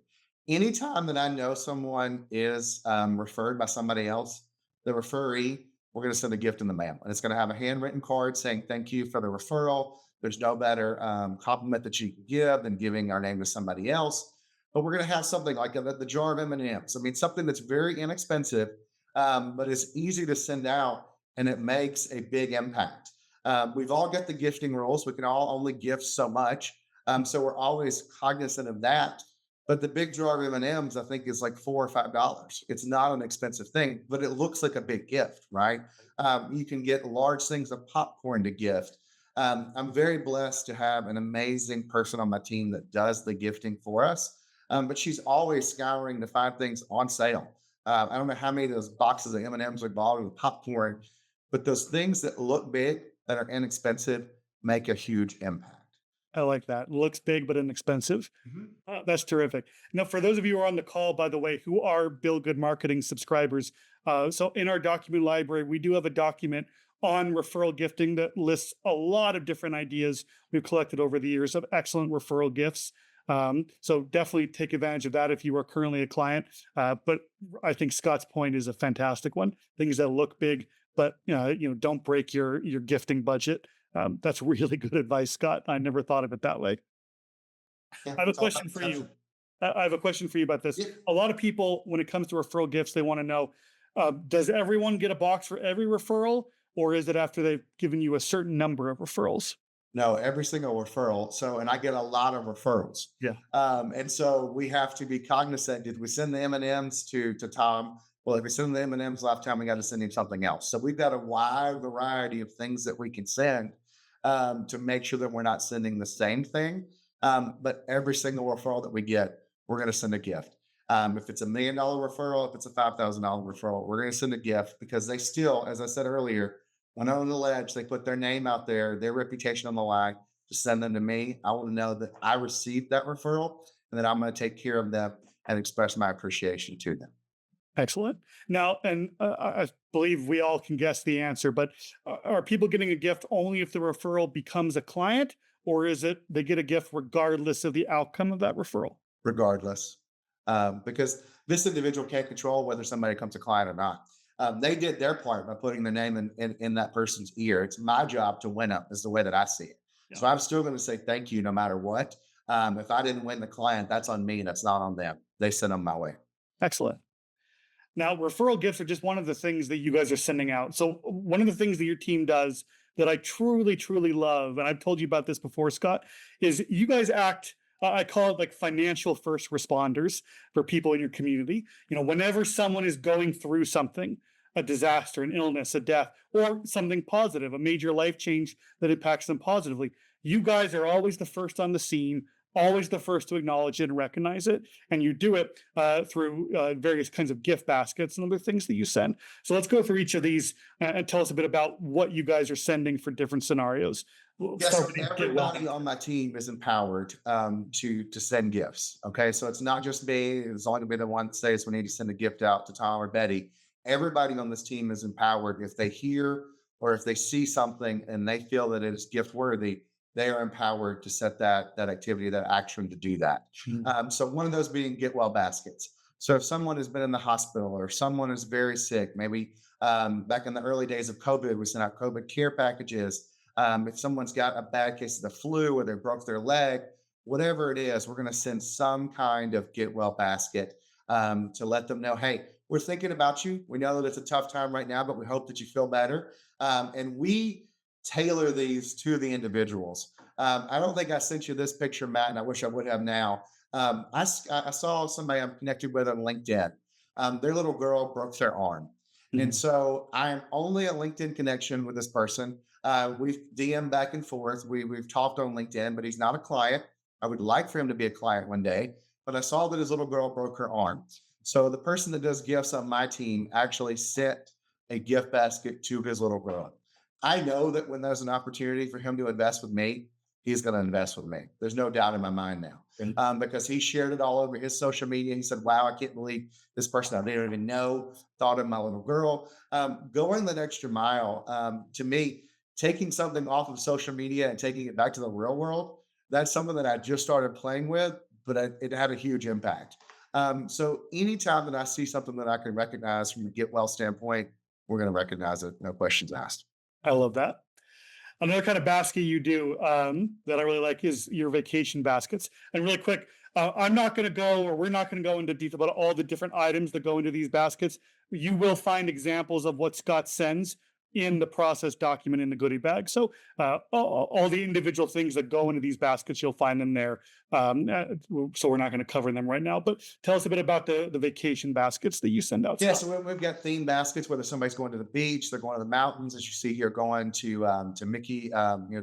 Anytime that I know someone is referred by somebody else, the referee, we're going to send a gift in the mail, and it's going to have a handwritten card saying thank you for the referral. There's no better compliment that you can give than giving our name to somebody else. But we're going to have something like the jar of M&Ms. I mean, something that's very inexpensive, but it's easy to send out, and it makes a big impact. We've all got the gifting rules. We can all only gift so much, so we're always cognizant of that. But the big jar of M&Ms, I think, is like $4 or $5. It's not an expensive thing, but it looks like a big gift, right? You can get large things of popcorn to gift. I'm very blessed to have an amazing person on my team that does the gifting for us. But she's always scouring to find things on sale. I don't know how many of those boxes of M&Ms we bought with popcorn, but those things that look big that are inexpensive make a huge impact. I like that. Looks big but inexpensive. That's terrific. Now, for those of you who are on the call, by the way, who are Bill Good Marketing subscribers, so in our document library, we do have a document on referral gifting that lists a lot of different ideas we've collected over the years of excellent referral gifts. So definitely take advantage of that if you are currently a client. But I think Scott's point is a fantastic one. Things that look big, but don't break your gifting budget. That's really good advice, Scott. I never thought of it that way. Yeah, I have a it's all question about for you. perception. I have a question for you about this. Yeah. A lot of people, when it comes to referral gifts, they want to know, does everyone get a box for every referral, or is it after they've given you a certain number of referrals? No, every single referral. So, and I get a lot of referrals. Yeah. And so we have to be cognizant. Did we send the M&Ms to Tom? Well, if we send the M&Ms last time, we got to send him something else. So we've got a wide variety of things that we can send to make sure that we're not sending the same thing. But every single referral that we get, we're going to send a gift. If it's $1 million referral, if it's a $5,000 referral, we're going to send a gift because they still, as I said earlier, when on the ledge, they put their name out there, their reputation on the line to send them to me. I want to know that I received that referral and that I'm going to take care of them and express my appreciation to them. Excellent. Now, and I believe we all can guess the answer, but are people getting a gift only if the referral becomes a client, or is it they get a gift regardless of the outcome of that referral? Regardless, because this individual can't control whether somebody becomes a client or not. They did their part by putting their name in that person's ear. It's my job to win them, is the way that I see it. Yeah. So I'm still going to say thank you no matter what. If I didn't win the client, that's on me. That's not on them. they send them my way. Excellent. Now, referral gifts are just one of the things that you guys are sending out. So, one of the things that your team does that I truly, truly love, and I've told you about this before, Scott, is you guys act. I call it like financial first responders for people in your community. Whenever someone is going through something, a disaster, an illness, a death, or something positive, a major life change that impacts them positively, you guys are always the first on the scene, always the first to acknowledge it and recognize it. And you do it through various kinds of gift baskets and other things that you send. So let's go through each of these and tell us a bit about what you guys are sending for different scenarios. We'll Yeah, so start with the get well. everybody on my team is empowered to send gifts. Okay, so it's not just me. It's only gonna be the one that says we need to send a gift out to Tom or Betty. Everybody on this team is empowered. If they hear or if they see something and they feel that it is gift worthy, they are empowered to set that activity, that action to do that. Mm. So one of those being get well baskets. So if someone has been in the hospital or someone is very sick, maybe back in the early days of COVID, we sent out COVID care packages. If someone's got a bad case of the flu or they broke their leg, whatever it is, we're going to send some kind of get well basket to let them know, hey, we're thinking about you. We know that it's a tough time right now, but we hope that you feel better. And we tailor these to the individuals. I don't think I sent you this picture, Matt, and I wish I would have now. I saw somebody I'm connected with on LinkedIn. Their little girl broke their arm. And Mhm. so I am only a LinkedIn connection with this person. We've DM back and forth. We've talked on LinkedIn, but he's not a client. I would like for him to be a client one day, but I saw that his little girl broke her arm. So the person that does gifts on my team actually sent a gift basket to his little girl. I know that when there's an opportunity for him to invest with me, he's going to invest with me. There's no doubt in my mind now. Great. Because he shared it all over his social media. He said, wow, I can't believe this person I didn't even know thought of my little girl. Going the extra mile, to me, taking something off of social media and taking it back to the real world, that's something that I just started playing with, but it had a huge impact. So anytime that I see something that I can recognize from a get well standpoint, we're going to recognize it. No questions asked. I love that. Another kind of basket you do that I really like is your vacation baskets. And really quick, I'm not going to go, or we're not going to go into detail about all the different items that go into these baskets. You will find examples of what Scott sends in the process document in the goodie bag. So all the individual things that go into these baskets, you'll find them there. So we're not going to cover them right now. But tell us a bit about the vacation baskets that you send out, Yeah, Scott. so we've got theme baskets, whether somebody's going to the beach, they're going to the mountains, as you see here, going to Mickey,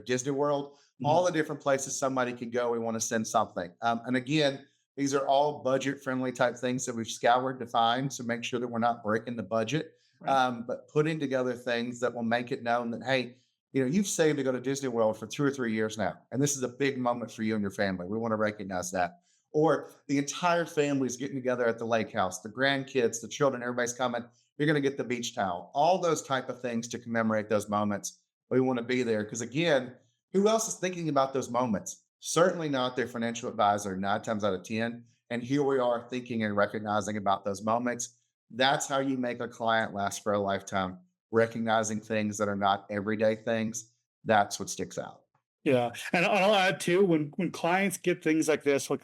Disney World, all Mhm. the different places somebody can go. We want to send something. And again, these are all budget friendly type things that we've scoured to find. So make sure that we're not breaking the budget, Right. but putting together things that will make it known that, hey, you've saved to go to Disney World for 2 or 3 years now. And this is a big moment for you and your family. We want to recognize that. Or the entire family is getting together at the lake house, the grandkids, the children, everybody's coming. You're going to get the beach towel, all those type of things to commemorate those moments. We want to be there because, again, who else is thinking about those moments? Certainly not their financial advisor, 9 times out of 10. And here we are thinking and recognizing about those moments. That's how you make a client last for a lifetime, recognizing things that are not everyday things. That's what sticks out. Yeah, and I'll add too, when clients get things like this, like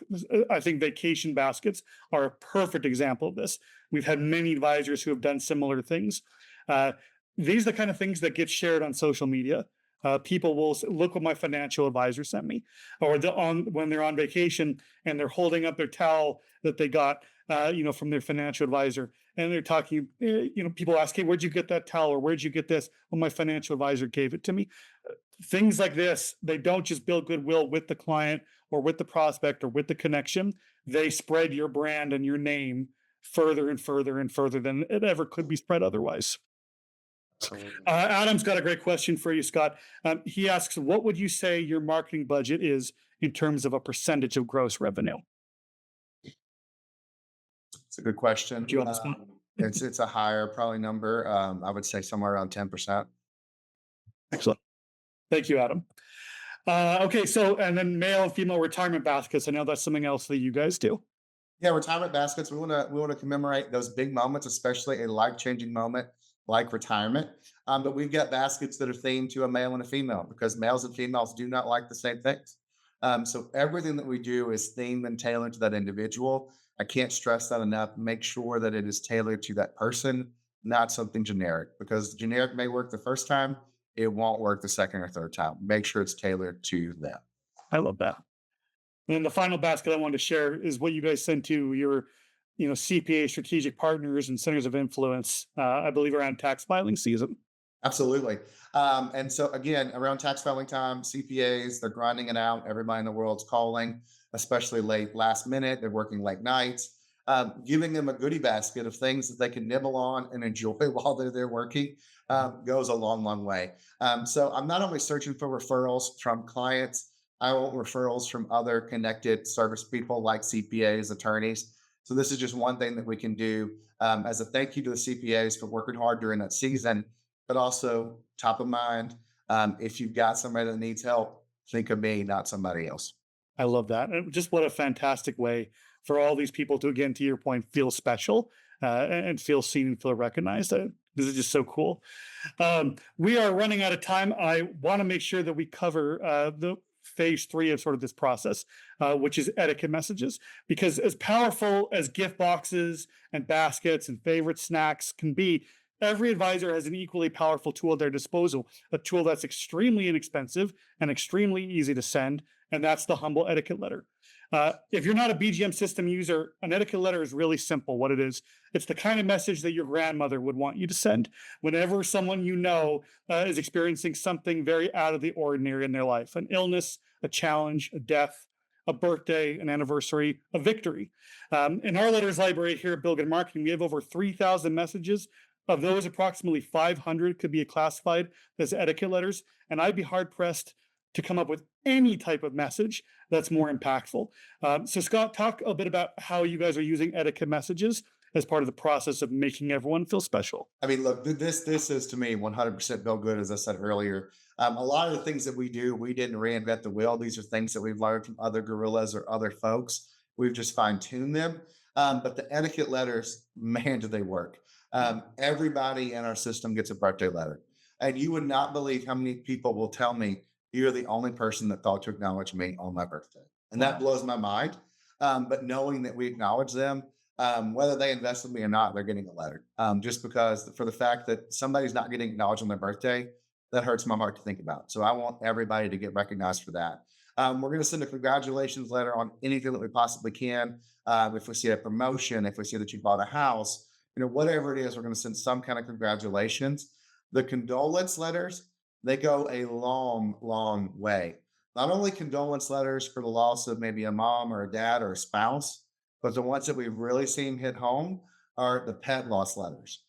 I think vacation baskets are a perfect example of this. We've had many advisors who have done similar things. Uh, these are the kind of things that get shared on social media. People will look what my financial advisor sent me, or when they're on vacation and they're holding up their towel that they got, from their financial advisor, and they're talking. People ask, "Hey, where'd you get that towel?" Or "Where'd you get this?" Well, my financial advisor gave it to me. Things like this, they don't just build goodwill with the client or with the prospect or with the connection. They spread your brand and your name further and further and further than it ever could be spread otherwise. Absolutely. Adam's got a great question for you, Scott. He asks, what would you say your marketing budget is in terms of a percentage of gross revenue? It's a good question. Put you on the spot. It's a higher probably number. I would say somewhere around 10%. Excellent. Thank you, Adam. Okay, so and then male and female retirement baskets. I know that's something else that you guys do. Yeah, retirement baskets. We want to commemorate those big moments, especially a life changing moment like retirement. But we've got baskets that are themed to a male and a female because males and females do not like the same things. So everything that we do is themed and tailored to that individual. I can't stress that enough. Make sure that it is tailored to that person, not something generic, because generic may work the first time, it won't work the second or third time. Make sure it's tailored to them. I love that. And then the final basket I wanted to share is what you guys send to your, CPA strategic partners and centers of influence. I believe around tax filing season. Absolutely. And so again, around tax filing time, CPAs, they're grinding it out. Everybody in the world's calling, especially late last minute. They're working late nights. Giving them a goodie basket of things that they can nibble on and enjoy while they're there working goes a long, long way. So I'm not only searching for referrals from clients, I want referrals from other connected service people like CPAs, attorneys. So this is just one thing that we can do as a thank you to the CPAs for working hard during that season, but also top of mind. If you've got somebody that needs help, think of me, not somebody else. I love that. And just what a fantastic way for all these people to, again, to your point, feel special and feel seen and feel recognized. This is just so cool. We are running out of time. I want to make sure that we cover the phase three of sort of this process, which is etiquette messages. Because as powerful as gift boxes and baskets and favorite snacks can be, every advisor has an equally powerful tool at their disposal, a tool that's extremely inexpensive and extremely easy to send, and that's the humble etiquette letter. If you're not a BGM system user, an etiquette letter is really simple. What it is, it's the kind of message that your grandmother would want you to send whenever someone is experiencing something very out of the ordinary in their life, an illness, a challenge, a death, a birthday, an anniversary, a victory. In our letters library here at Bill Good Marketing, we have over 3,000 messages. Of those, approximately 500 could be classified as etiquette letters, and I'd be hard pressed to come up with any type of message that's more impactful. So, Scott, talk a bit about how you guys are using etiquette messages as part of the process of making everyone feel special. I mean, look, this is to me 100% Bill Good, as I said earlier. A lot of the things that we do, we didn't reinvent the wheel. These are things that we've learned from other gorillas or other folks. We've just fine tuned them. But the etiquette letters, man, do they work. Everybody in our system gets a birthday letter. And you would not believe how many people will tell me, you're the only person that thought to acknowledge me on my birthday. And that blows my mind. But knowing that we acknowledge them, whether they invest in me or not, they're getting a letter. Just because for the fact that somebody's not getting acknowledged on their birthday, that hurts my heart to think about. So I want everybody to get recognized for that. We're going to send a congratulations letter on anything that we possibly can. If we see a promotion, if we see that you bought a house, whatever it is, we're going to send some kind of congratulations. The condolence letters, they go a long, long way. Not only condolence letters for the loss of maybe a mom or a dad or a spouse, but the ones that we've really seen hit home are the pet loss letters,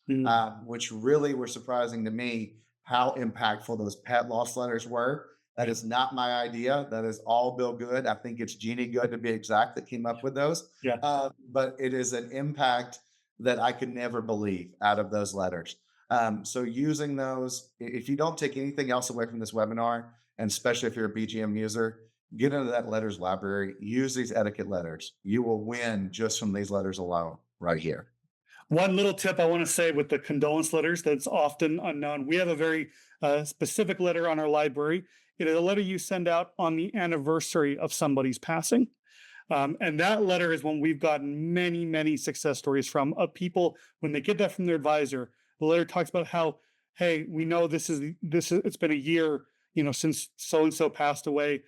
which really were surprising to me how impactful those pet loss letters were. That is not my idea. That is all Bill Good. I think it's Jeannie Good, to be exact, that came up with those. Yeah. But it is an impact that I could never believe out of those letters. So using those, if you don't take anything else away from this webinar, and especially if you're a BGM user, get into that letters library, use these etiquette letters. You will win just from these letters alone right here. One little tip I want to say with the condolence letters that's often unknown, we have a very specific letter on our library. It is a letter you send out on the anniversary of somebody's passing. And that letter is one we've gotten many, many success stories from, of people when they get that from their advisor. The letter talks about how, hey, we know it's been a year, since so and so passed away.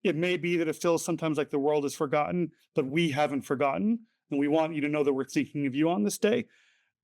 It may be that it feels sometimes like the world has forgotten, but we haven't forgotten. And we want you to know that we're thinking of you on this day.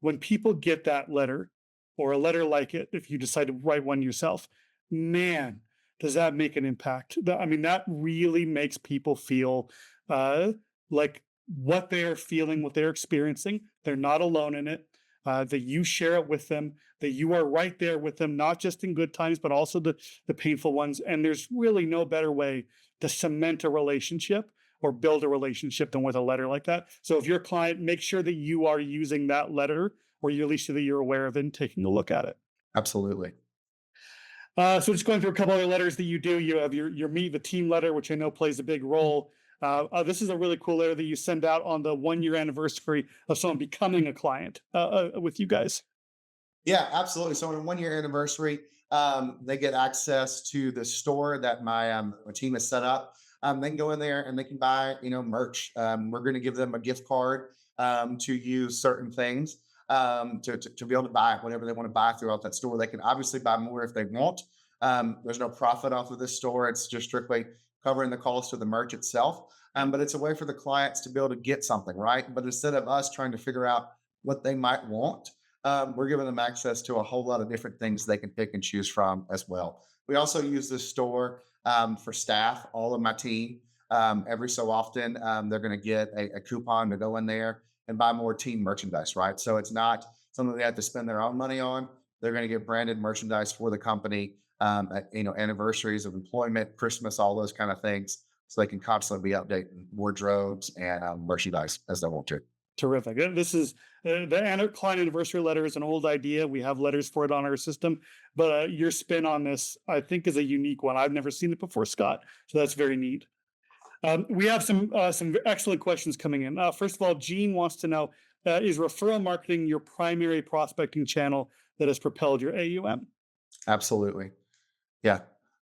When people get that letter or a letter like it, if you decide to write one yourself, man, does that make an impact? That really makes people feel like what they are feeling, what they're experiencing, they're not alone in it, that you share it with them, that you are right there with them, not just in good times, but also the painful ones. And there's really no better way to cement a relationship or build a relationship than with a letter like that. So if you're a client, make sure that you are using that letter, or at least that you're aware of it and taking a look at it. Absolutely. So just going through a couple other letters that you do. You have your Meet the Team letter, which I know plays a big role. This is a really cool letter that you send out on the 1-year anniversary of someone becoming a client with you guys. Yeah, absolutely. So on a 1-year anniversary, they get access to the store that my team has set up. They can go in there and they can buy, merch. We're going to give them a gift card to use certain things to be able to buy whatever they want to buy throughout that store. They can obviously buy more if they want. There's no profit off of this store. It's just strictly covering the cost of the merch itself. But it's a way for the clients to be able to get something, right? But instead of us trying to figure out what they might want, we're giving them access to a whole lot of different things they can pick and choose from as well. We also use this store for staff, all of my team. Every so often, they're going to get a coupon to go in there and buy more team merchandise, right? So it's not something they have to spend their own money on. They're going to get branded merchandise for the company, at, anniversaries of employment, Christmas, all those kind of things. So they can constantly be updating wardrobes and merchandise as they want to. Terrific. This is the client anniversary letter is an old idea. We have letters for it on our system, but your spin on this, I think, is a unique one. I've never seen it before, Scott. So that's very neat. We have some excellent questions coming in. First of all, Gene wants to know: is referral marketing your primary prospecting channel that has propelled your AUM? Absolutely. Yeah.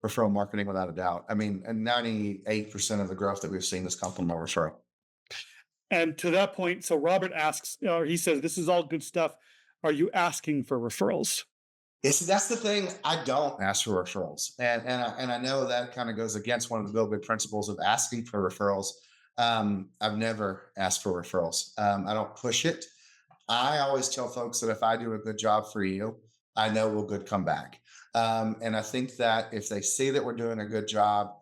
Referral marketing without a doubt. I mean, and 98% of the growth that we've seen has come from a referral. And to that point, so Robert asks, or he says, "This is all good stuff. Are you asking for referrals?" Yes, that's the thing. I don't ask for referrals, and I know that kind of goes against one of the real big principles of asking for referrals. I've never asked for referrals. I don't push it. I always tell folks that if I do a good job for you, I know we'll good come back. And I think that if they see that we're doing a good job,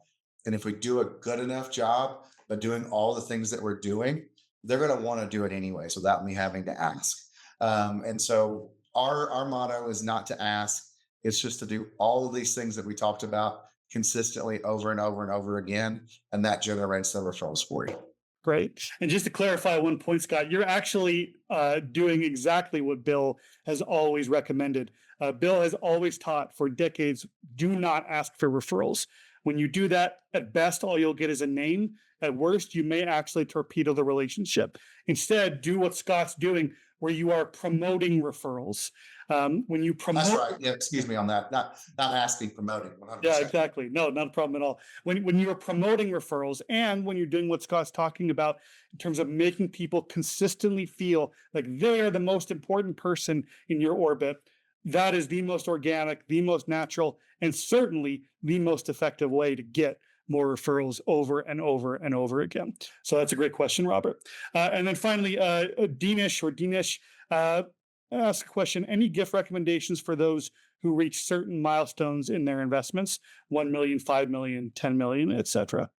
and if we do a good enough job, but doing all the things that we're doing, they're going to want to do it anyways without me having to ask. And so our motto is not to ask; it's just to do all of these things that we talked about consistently over and over and over again, and that generates the referrals for you. Great. And just to clarify one point, Scott, you're actually doing exactly what Bill has always recommended. Bill has always taught for decades: do not ask for referrals. When you do that, at best, all you'll get is a name. At worst, you may actually torpedo the relationship. Instead, do what Scott's doing, where you are promoting referrals. When you That's promote, right. Yeah, excuse me on that. Not asking, promoting, yeah, 100%. exactly. No, not a problem at all. When you're promoting referrals and when you're doing what Scott's talking about in terms of making people consistently feel like they are the most important person in your orbit, that is the most organic, the most natural, and certainly the most effective way to get more referrals over and over and over again. So that's a great question, Robert. And then finally, Deanish asks a question: any gift recommendations for those who reach certain milestones in their investments, 1 million, 5 million, 10 million, etc.?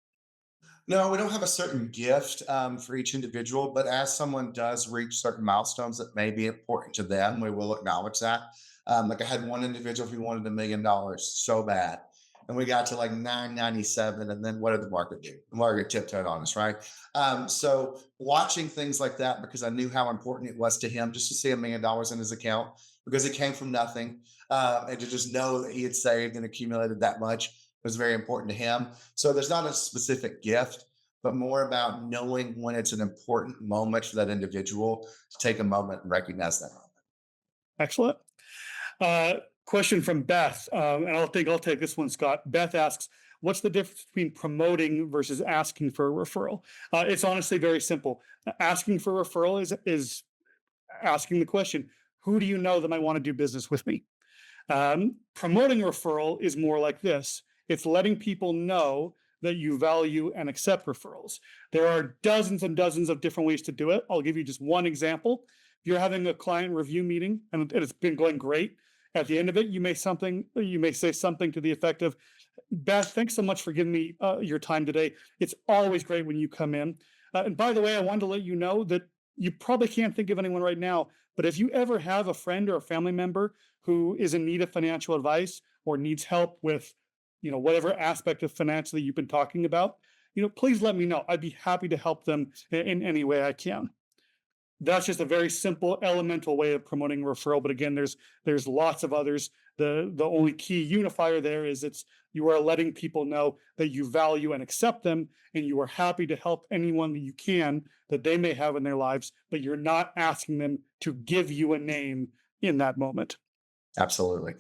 No, we don't have a certain gift for each individual, but as someone does reach certain milestones that may be important to them, we will acknowledge that. Like I had one individual who wanted $1 million so bad, and we got to like 997, and then what did the market do? The market tiptoed on us, right? So watching things like that, because I knew how important it was to him just to see $1 million in his account, because it came from nothing, and to just know that he had saved and accumulated that much was very important to him. So there's not a specific gift, but more about knowing when it's an important moment for that individual to take a moment and recognize that moment. Excellent. Uh, Question from Beth, and I'll take this one, Scott. Beth asks, "What's the difference between promoting versus asking for a referral?" It's honestly very simple. Asking for a referral is asking the question, "Who do you know that might want to do business with me?" Promoting a referral is more like this: it's letting people know that you value and accept referrals. There are dozens and dozens of different ways to do it. I'll give you just one example. If you're having a client review meeting and it's been going great, at the end of it, you may say something to the effect of, "Beth, thanks so much for giving me your time today. It's always great when you come in. And by the way, I wanted to let you know that you probably can't think of anyone right now, but if you ever have a friend or a family member who is in need of financial advice or needs help with, whatever aspect of financially you've been talking about, please let me know. I'd be happy to help them in any way I can." That's just a very simple elemental way of promoting referral, but again, there's lots of others. The only key unifier there is you are letting people know that you value and accept them, and you are happy to help anyone that you can that they may have in their lives, but you're not asking them to give you a name in that moment. Absolutely.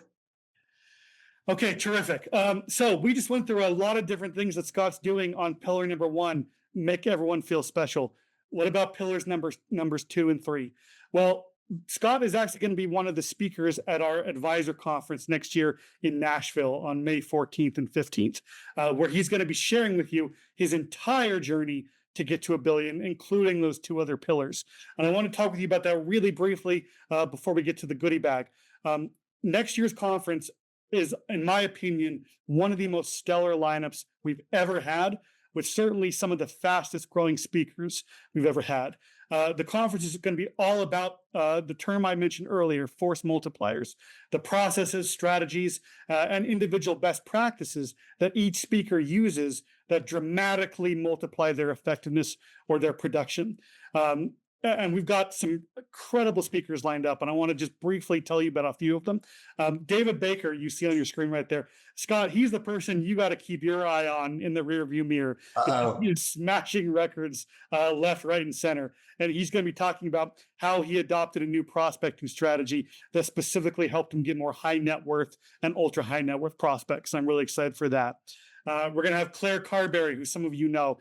Okay, terrific. So we just went through a lot of different things that Scott's doing on pillar number one, make everyone feel special. What about numbers two and three? Well, Scott is actually going to be one of the speakers at our advisor conference next year in Nashville on May 14th and 15th, where he's going to be sharing with you his entire journey to get to a billion, including those two other pillars. And I want to talk with you about that really briefly before we get to the goodie bag. Um, Next year's conference is, in my opinion, one of the most stellar lineups we've ever had, with certainly some of the fastest growing speakers we've ever had. The conference is going to be all about the term I mentioned earlier, force multipliers, the processes, strategies, and individual best practices that each speaker uses that dramatically multiply their effectiveness or their production. And we've got some incredible speakers lined up, and I want to just briefly tell you about a few of them. David Baker, you see on your screen right there. Scott, he's the person you got to keep your eye on in the rearview mirror. Uh-oh. He's smashing records left, right, and center. And he's going to be talking about how he adopted a new prospecting strategy that specifically helped him get more high net worth and ultra high net worth prospects. I'm really excited for that. We're going to have Claire Carberry, who some of you know.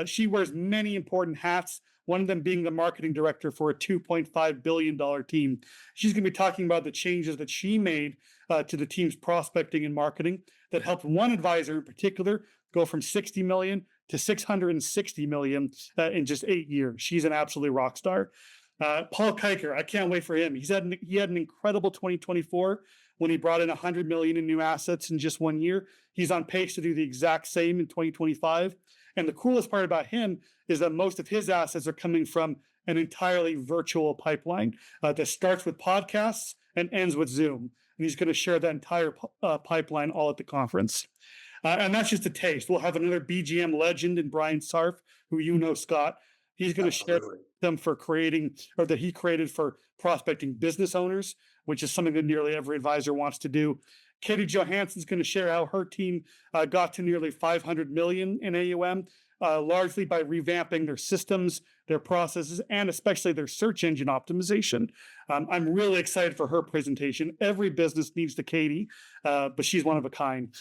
She wears many important hats, one of them being the marketing director for a $2.5 billion team. She's going to be talking about the changes that she made to the team's prospecting and marketing that helped one advisor in particular go from 60 million to 660 million in just 8 years. She's an absolute rock star. Paul Kiker, I can't wait for him. He had an incredible 2024 when he brought in 100 million in new assets in just 1 year. He's on pace to do the exact same in 2025. And the coolest part about him is that most of his assets are coming from an entirely virtual pipeline that starts with podcasts and ends with Zoom. And he's going to share that entire pipeline all at the conference. And that's just a taste. We'll have another BGM legend in Brian Sarf, who you know, Scott. He's going to share them for creating, or that he created for prospecting business owners, which is something that nearly every advisor wants to do. Katie Johansson's going to share how her team got to nearly 500 million in AUM, largely by revamping their systems, their processes, and especially their search engine optimization. I'm really excited for her presentation. Every business needs the Katie, but she's one of a kind.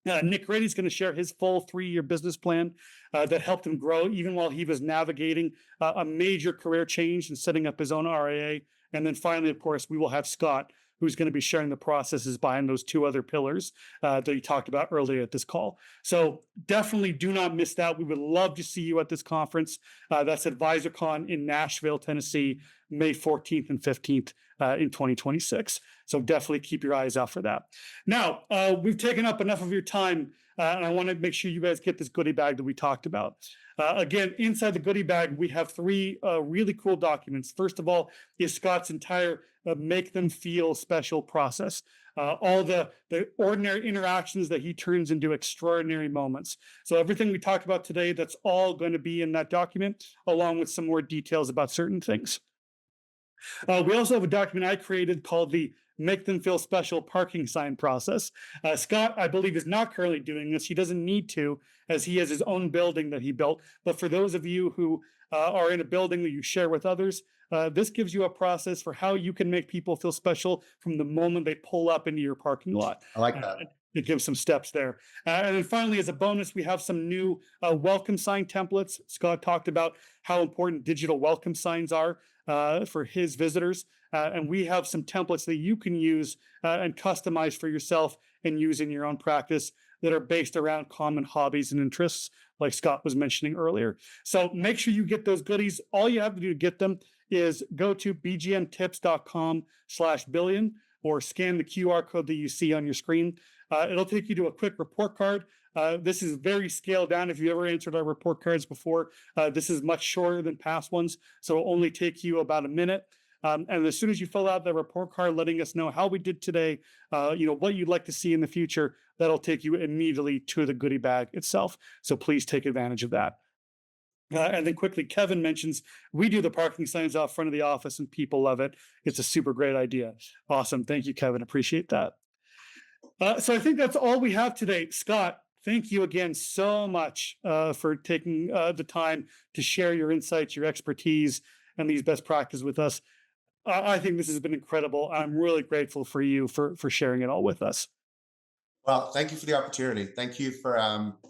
Nick Rady's going to share his full 3-year business plan that helped him grow even while he was navigating a major career change and setting up his own RIA. And then finally, of course, we will have Scott, who's going to be sharing the processes behind those two other pillars that he talked about earlier at this call. So definitely do not miss that. We would love to see you at this conference. That's AdvisorCon in Nashville, Tennessee, May 14th and 15th in 2026. So definitely keep your eyes out for that. Now, we've taken up enough of your time, and I want to make sure you guys get this goodie bag that we talked about. Again, inside the goodie bag, we have 3 really cool documents. First of all, is Scott's entire make them feel special process. All the ordinary interactions that he turns into extraordinary moments. So everything we talked about today, that's all going to be in that document, along with some more details about certain things. We also have a document I created called the Make Them Feel Special parking sign process. Scott, I believe, is not currently doing this. He doesn't need to, as he has his own building that he built. But for those of you who are in a building that you share with others, this gives you a process for how you can make people feel special from the moment they pull up into your parking lot. I like that. It gives some steps there. And then finally, as a bonus, we have some new welcome sign templates. Scott talked about how important digital welcome signs are for his visitors. And we have some templates that you can use and customize for yourself and use in your own practice that are based around common hobbies and interests, like Scott was mentioning earlier. So make sure you get those goodies. All you have to do to get them is go to bgmtips.com/billion or scan the QR code that you see on your screen. It'll take you to a quick report card. This is very scaled down. If you ever answered our report cards before, this is much shorter than past ones, so it'll only take you about a minute. And as soon as you fill out the report card, letting us know how we did today, what you'd like to see in the future, that'll take you immediately to the goodie bag itself. So please take advantage of that. And then quickly, Kevin mentions we do the parking signs out front of the office and people love it. It's a super great idea. Awesome. Thank you, Kevin. Appreciate that. So I think that's all we have today. Scott, thank you again so much for taking the time to share your insights, your expertise, and these best practices with us. I think this has been incredible. I'm really grateful for you for sharing it all with us. Well, thank you for the opportunity. Thank you for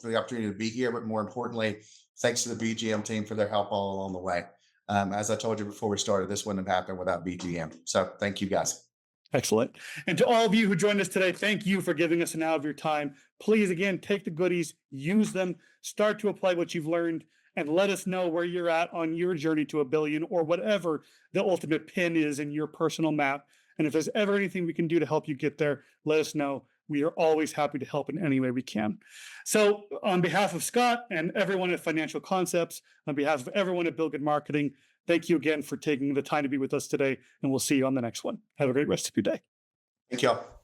the opportunity to be here, but more importantly, thanks to the BGM team for their help all along the way. As I told you before we started, this wouldn't have happened without BGM. So thank you guys. Excellent. And to all of you who joined us today, thank you for giving us an hour of your time. Please, again, take the goodies, use them, start to apply what you've learned, and let us know where you're at on your journey to a billion or whatever the ultimate pin is in your personal map. And if there's ever anything we can do to help you get there, let us know. We are always happy to help in any way we can. So, on behalf of Scott and everyone at Financial Concepts, on behalf of everyone at Bill Good Marketing, thank you again for taking the time to be with us today, and we'll see you on the next one. Have a great rest of your day. Thank y'all.